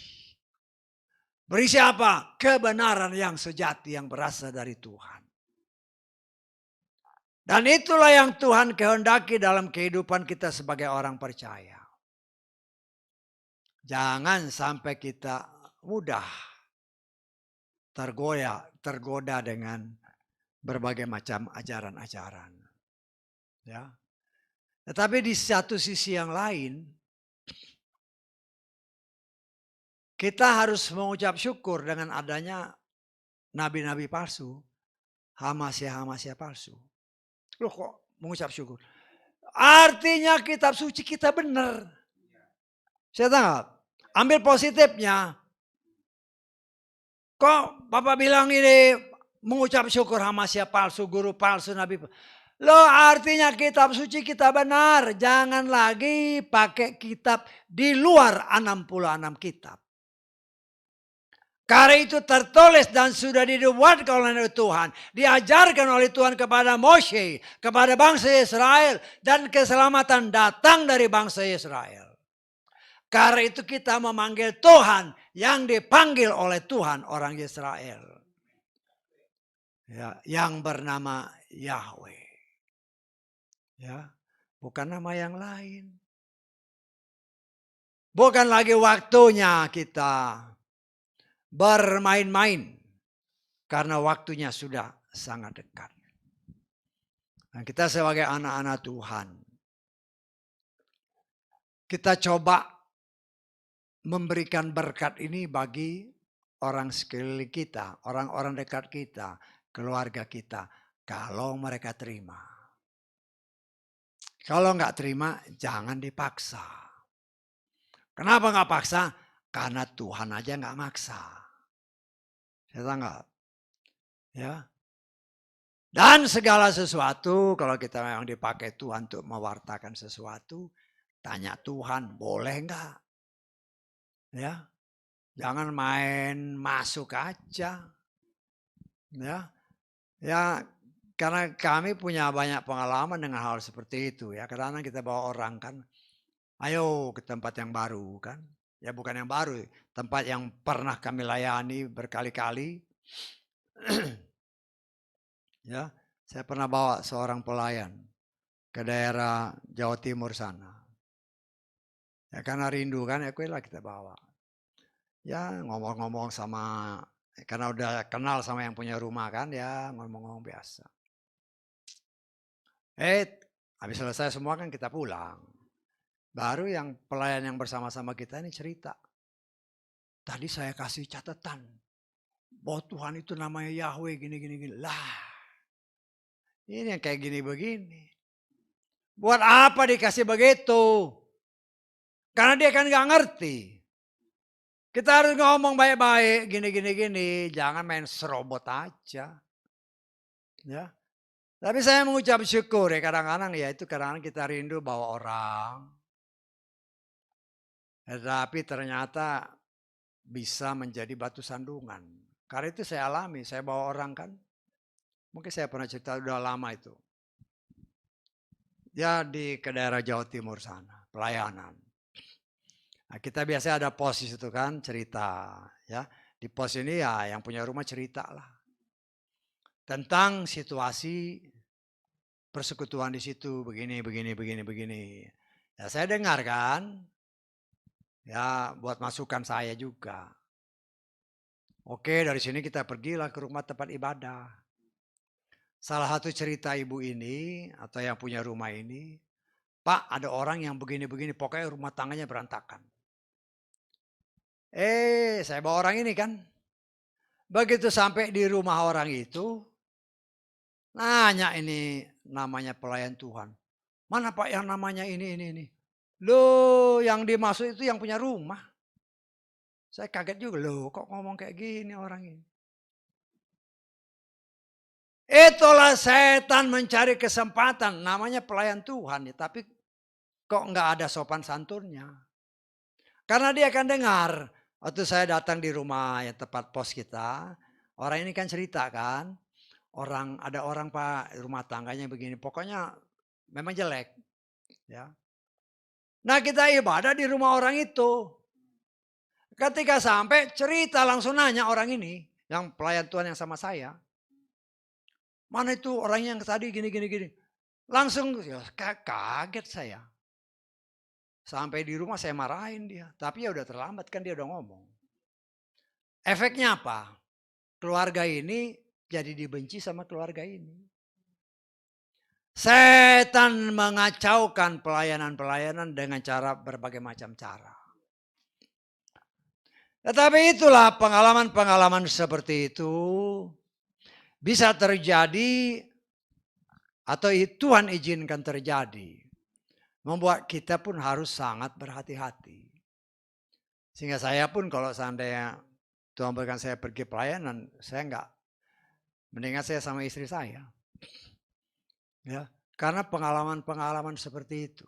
Berisi apa? Kebenaran yang sejati yang berasal dari Tuhan. Dan itulah yang Tuhan kehendaki dalam kehidupan kita sebagai orang percaya. Jangan sampai kita mudah tergoda dengan berbagai macam ajaran-ajaran. Ya. Tetapi di satu sisi yang lain, kita harus mengucap syukur dengan adanya nabi-nabi palsu, hamasia-hamasia palsu. Loh kok mengucap syukur? Artinya kitab suci kita benar. Saya tangkap. Ambil positifnya. Kok Bapak bilang ini mengucap syukur hamasia palsu, guru palsu, nabi palsu. Loh artinya kitab suci kita benar. Jangan lagi pakai kitab di luar 66 kitab. Karena itu tertulis dan sudah dibuatkan oleh Tuhan. Diajarkan oleh Tuhan kepada Moshe, kepada bangsa Israel. Dan keselamatan datang dari bangsa Israel. Karena itu kita memanggil Tuhan yang dipanggil oleh Tuhan orang Israel. Ya, yang bernama Yahweh. Ya, bukan nama yang lain. Bukan lagi waktunya kita bermain-main. Karena waktunya sudah sangat dekat. Dan kita sebagai anak-anak Tuhan. Kita coba memberikan berkat ini bagi orang sekeliling kita. Orang-orang dekat kita. Keluarga kita. Kalau mereka terima. Kalau nggak terima jangan dipaksa. Kenapa nggak paksa? Karena Tuhan aja nggak maksa. Saya tanggap. Ya. Dan segala sesuatu kalau kita memang dipakai Tuhan untuk mewartakan sesuatu, tanya Tuhan, boleh enggak? Ya. Jangan main masuk aja. Ya. Ya, karena kami punya banyak pengalaman dengan hal seperti itu ya. Karena kita bawa orang kan, ayo ke tempat yang baru kan. Ya bukan yang baru, tempat yang pernah kami layani berkali-kali. Ya, saya pernah bawa seorang pelayan ke daerah Jawa Timur sana. Ya karena rindu kan, ya kita bawa. Ya ngomong-ngomong sama, karena udah kenal sama yang punya rumah kan, ya ngomong-ngomong biasa. Habis selesai semua kan kita pulang. Baru yang pelayan yang bersama-sama kita ini cerita. Tadi saya kasih catatan bahwa Tuhan itu namanya Yahweh gini. Lah, ini yang kayak gini begini. Buat apa dikasih begitu? Karena dia kan nggak ngerti. Kita harus ngomong baik-baik, gini. Jangan main serobot aja. Ya. Tapi saya mengucap syukur ya kadang-kadang ya itu kadang-kadang kita rindu bawa orang. Tapi ternyata bisa menjadi batu sandungan. Karena itu saya alami, saya bawa orang kan. Mungkin saya pernah cerita udah lama itu. Ya ke daerah Jawa Timur sana, pelayanan. Nah, kita biasa ada pos di situ kan, cerita. Ya, di pos ini ya yang punya rumah cerita lah. Tentang situasi persekutuan di situ, begini. Ya saya dengar kan, ya buat masukan saya juga. Oke, dari sini kita pergilah ke rumah tempat ibadah. Salah satu cerita ibu ini atau yang punya rumah ini, Pak ada orang yang begini, pokoknya rumah tangganya berantakan. Saya bawa orang ini kan. Begitu sampai di rumah orang itu, nanya ini namanya pelayan Tuhan. Mana Pak yang namanya ini. Loh yang dimaksud itu yang punya rumah. Saya kaget juga, loh kok ngomong kayak gini orang ini. Itulah setan mencari kesempatan, namanya pelayan Tuhan ya, tapi kok nggak ada sopan santunnya. Karena dia akan dengar, waktu saya datang di rumah yang tempat pos kita, orang ini kan cerita kan, ada orang Pak rumah tangganya begini, pokoknya memang jelek. Ya. Nah kita ibadah di rumah orang itu. Ketika sampai cerita langsung nanya orang ini, yang pelayan Tuhan yang sama saya. Mana itu orangnya yang tadi gini. Langsung ya, kaget saya. Sampai di rumah saya marahin dia. Tapi ya udah terlambat kan dia udah ngomong. Efeknya apa? Keluarga ini jadi dibenci sama keluarga ini. Setan mengacaukan pelayanan-pelayanan dengan cara berbagai macam cara. Tetapi itulah pengalaman-pengalaman seperti itu bisa terjadi atau Tuhan izinkan terjadi. Membuat kita pun harus sangat berhati-hati. Sehingga saya pun kalau seandainya Tuhan berikan saya pergi pelayanan, saya enggak. Mendingan saya sama istri saya. Ya, karena pengalaman-pengalaman seperti itu.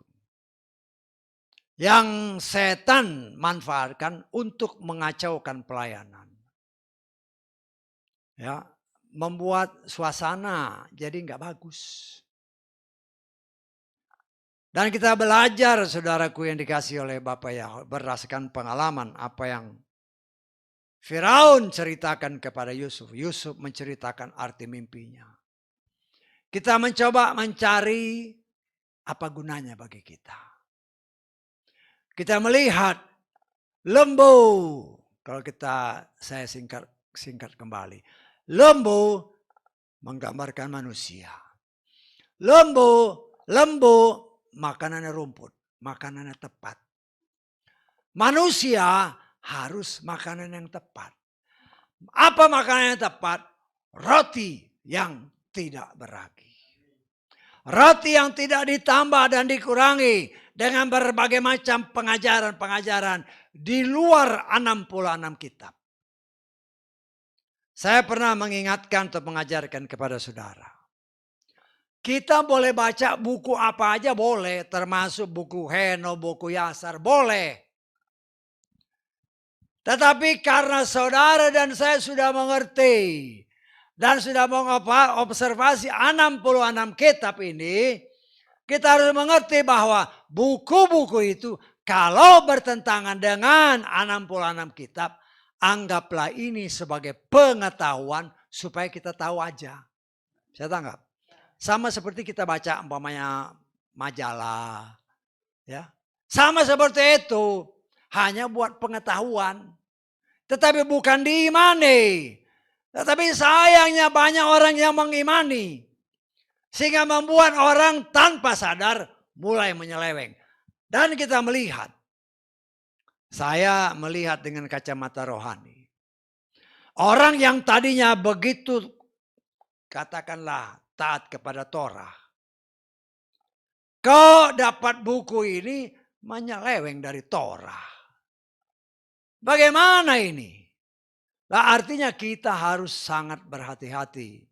Yang setan manfaatkan untuk mengacaukan pelayanan. Ya, membuat suasana jadi enggak bagus. Dan kita belajar saudaraku yang dikasih oleh Bapak ya, berdasarkan pengalaman apa yang Firaun ceritakan kepada Yusuf. Yusuf menceritakan arti mimpinya. Kita mencoba mencari apa gunanya bagi kita. Kita melihat lembu. Kalau saya singkat kembali. Lembu menggambarkan manusia. Lembu makanannya rumput, makanannya tepat. Manusia harus makanan yang tepat. Apa makanan yang tepat? Roti yang tidak beragi. Roti yang tidak ditambah dan dikurangi dengan berbagai macam pengajaran-pengajaran di luar 66 kitab. Saya pernah mengingatkan atau mengajarkan kepada saudara. Kita boleh baca buku apa aja boleh, termasuk buku Heno, buku Yasar, boleh. Tetapi karena saudara dan saya sudah mengerti dan sudah mengobservasi 66 kitab ini, kita harus mengerti bahwa buku-buku itu kalau bertentangan dengan 66 kitab, anggaplah ini sebagai pengetahuan supaya kita tahu aja. Saya tanggap. Sama seperti kita baca umpamanya majalah. Ya. Sama seperti itu. Hanya buat pengetahuan. Tetapi bukan diimani. Tetapi sayangnya banyak orang yang mengimani. Sehingga membuat orang tanpa sadar mulai menyeleweng. Dan kita melihat. Saya melihat dengan kacamata rohani. Orang yang tadinya begitu katakanlah taat kepada Torah. Kau dapat buku ini menyeleweng dari Torah. Bagaimana ini? Nah, artinya kita harus sangat berhati-hati.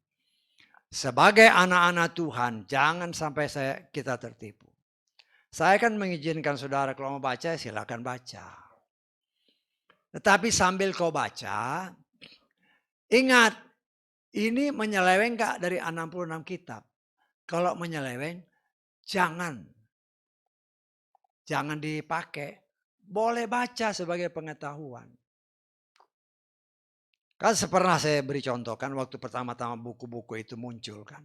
Sebagai anak-anak Tuhan, jangan sampai kita tertipu. Saya kan mengizinkan saudara kalau mau baca, silakan baca. Tetapi sambil kau baca, ingat, ini menyeleweng gak dari 66 kitab? Kalau menyeleweng, jangan dipakai. Boleh baca sebagai pengetahuan. Kan pernah saya beri contoh kan waktu pertama-tama buku-buku itu muncul kan.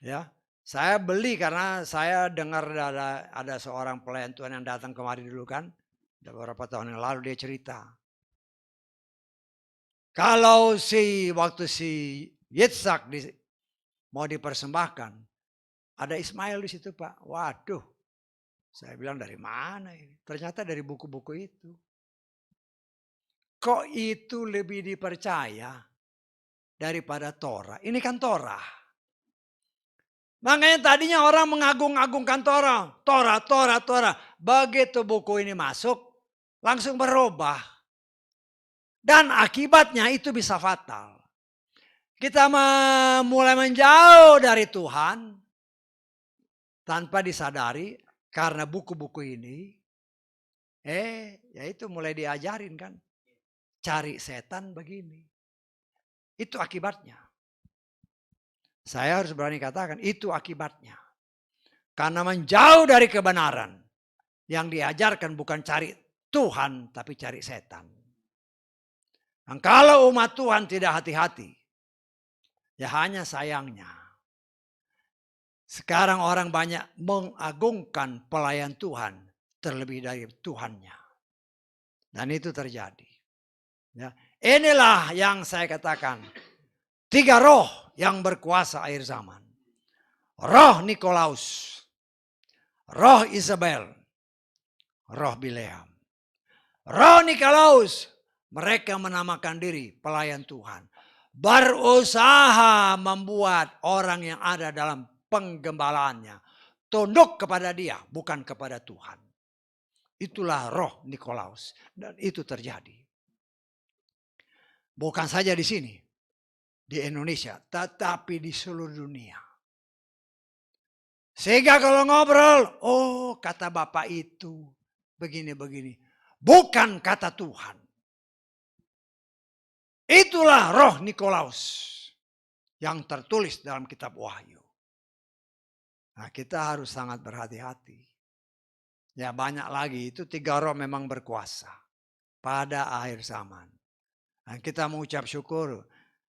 Ya, saya beli karena saya dengar ada seorang pelayan Tuhan yang datang kemari dulu kan. Beberapa tahun yang lalu dia cerita. Kalau waktu si Yitzhak mau dipersembahkan, ada Ismail di situ Pak. Waduh, saya bilang dari mana ini? Ternyata dari buku-buku itu. Kok itu lebih dipercaya daripada Torah? Ini kan Torah. Makanya tadinya orang mengagung-agungkan Torah. Torah. Begitu buku ini masuk, langsung berubah. Dan akibatnya itu bisa fatal. Kita mulai menjauh dari Tuhan tanpa disadari karena buku-buku ini. Ya itu mulai diajarin kan. Cari setan begini. Itu akibatnya. Saya harus berani katakan itu akibatnya. Karena menjauh dari kebenaran. Yang diajarkan bukan cari Tuhan, tapi cari setan. Dan kalau umat Tuhan tidak hati-hati, ya hanya sayangnya. Sekarang orang banyak mengagungkan pelayan Tuhan terlebih dari Tuhannya. Dan itu terjadi. Ya. Inilah yang saya katakan. 3 roh yang berkuasa akhir zaman. Roh Nikolaus. Roh Isabel. Roh Bileam. Roh Nikolaus. Mereka menamakan diri pelayan Tuhan. Berusaha membuat orang yang ada dalam penggembalaannya tunduk kepada dia, bukan kepada Tuhan. Itulah roh Nikolaus. Dan itu terjadi. Bukan saja di sini, di Indonesia, tetapi di seluruh dunia. Sehingga kalau ngobrol, oh kata Bapak itu, begini-begini. Bukan kata Tuhan. Itulah roh Nikolaus yang tertulis dalam kitab Wahyu. Nah, kita harus sangat berhati-hati. Ya banyak lagi, itu 3 roh memang berkuasa pada akhir zaman. Dan kita mengucap syukur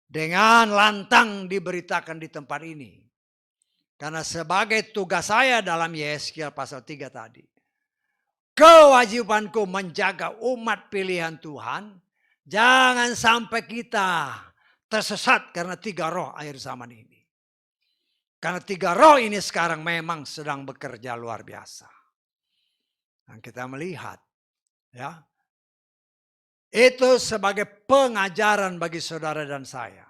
dengan lantang diberitakan di tempat ini. Karena sebagai tugas saya dalam Yeskiel pasal 3 tadi. Kewajibanku menjaga umat pilihan Tuhan. Jangan sampai kita tersesat karena 3 roh akhir zaman ini. Karena 3 roh ini sekarang memang sedang bekerja luar biasa. Dan kita melihat ya. Itu sebagai pengajaran bagi saudara dan saya.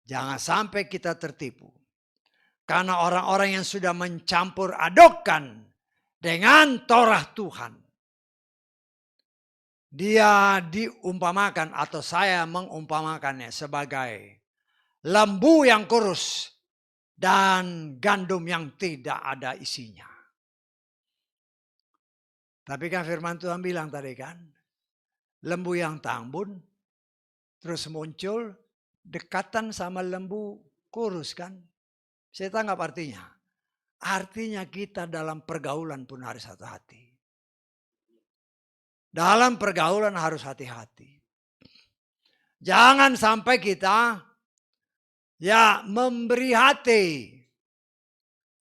Jangan sampai kita tertipu. Karena orang-orang yang sudah mencampur adukkan dengan Torah Tuhan. Dia diumpamakan atau saya mengumpamakannya sebagai lembu yang kurus dan gandum yang tidak ada isinya. Tapi kan firman Tuhan bilang tadi kan, lembu yang tambun terus muncul dekatan sama lembu kurus kan. Saya tanggap artinya. Artinya kita dalam pergaulan pun harus hati-hati. Dalam pergaulan harus hati-hati. Jangan sampai kita ya memberi hati.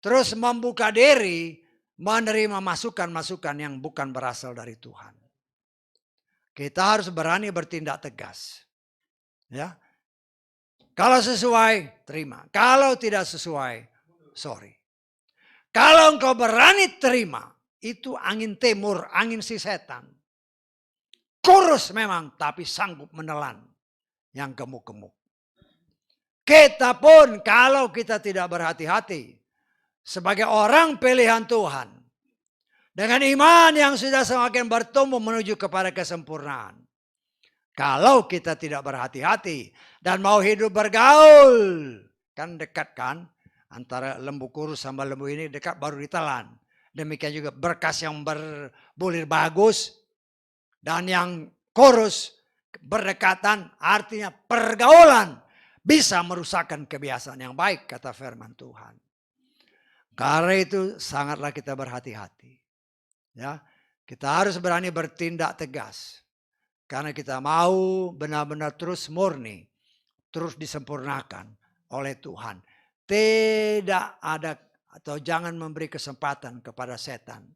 Terus membuka diri menerima masukan-masukan yang bukan berasal dari Tuhan. Kita harus berani bertindak tegas. Ya. Kalau sesuai, terima. Kalau tidak sesuai, sorry. Kalau engkau berani terima, itu angin timur, angin si setan. Kurus memang, tapi sanggup menelan yang gemuk-gemuk. Kita pun kalau kita tidak berhati-hati, sebagai orang pilihan Tuhan, dengan iman yang sudah semakin bertumbuh menuju kepada kesempurnaan. Kalau kita tidak berhati-hati dan mau hidup bergaul, kan dekat kan? Antara lembu kurus sama lembu ini dekat baru ditelan. Demikian juga berkas yang berbulir bagus dan yang kurus berdekatan, artinya pergaulan bisa merusakkan kebiasaan yang baik, kata firman Tuhan. Karena itu sangatlah kita berhati-hati. Ya, kita harus berani bertindak tegas. Karena kita mau benar-benar terus murni, terus disempurnakan oleh Tuhan. Tidak ada atau jangan memberi kesempatan kepada setan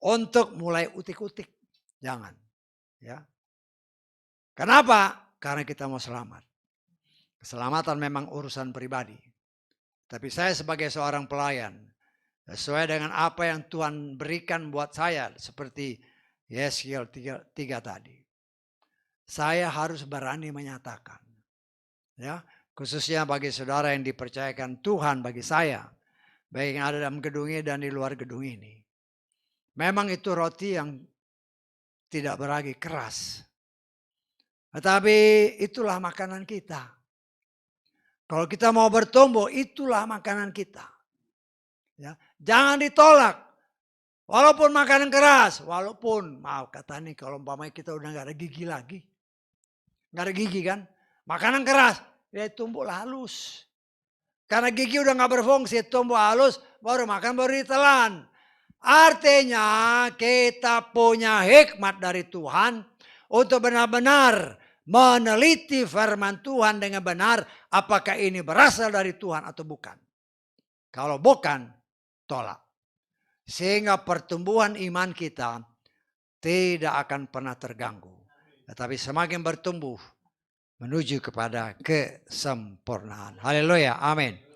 untuk mulai utik-utik. Jangan. Ya. Kenapa? Karena kita mau selamat. Keselamatan memang urusan pribadi. Tapi saya sebagai seorang pelayan, sesuai dengan apa yang Tuhan berikan buat saya, seperti Yeskiel 3 tadi. Saya harus berani menyatakan. Ya, khususnya bagi saudara yang dipercayakan Tuhan bagi saya. Baik yang ada dalam gedung ini dan di luar gedung ini. Memang itu roti yang tidak beragi keras. Tetapi itulah makanan kita. Kalau kita mau bertumbuh, itulah makanan kita. Ya, jangan ditolak. Walaupun makanan keras, walaupun maaf kata nih kalau umpamanya kita udah gak ada gigi lagi. Gak ada gigi kan. Makanan keras, ya tumbuh halus. Karena gigi udah gak berfungsi, tumbuh halus, baru makan, baru ditelan. Artinya kita punya hikmat dari Tuhan untuk benar-benar meneliti firman Tuhan dengan benar. Apakah ini berasal dari Tuhan atau bukan. Kalau bukan, tolak. Sehingga pertumbuhan iman kita tidak akan pernah terganggu. Tetapi semakin bertumbuh menuju kepada kesempurnaan. Haleluya, amin.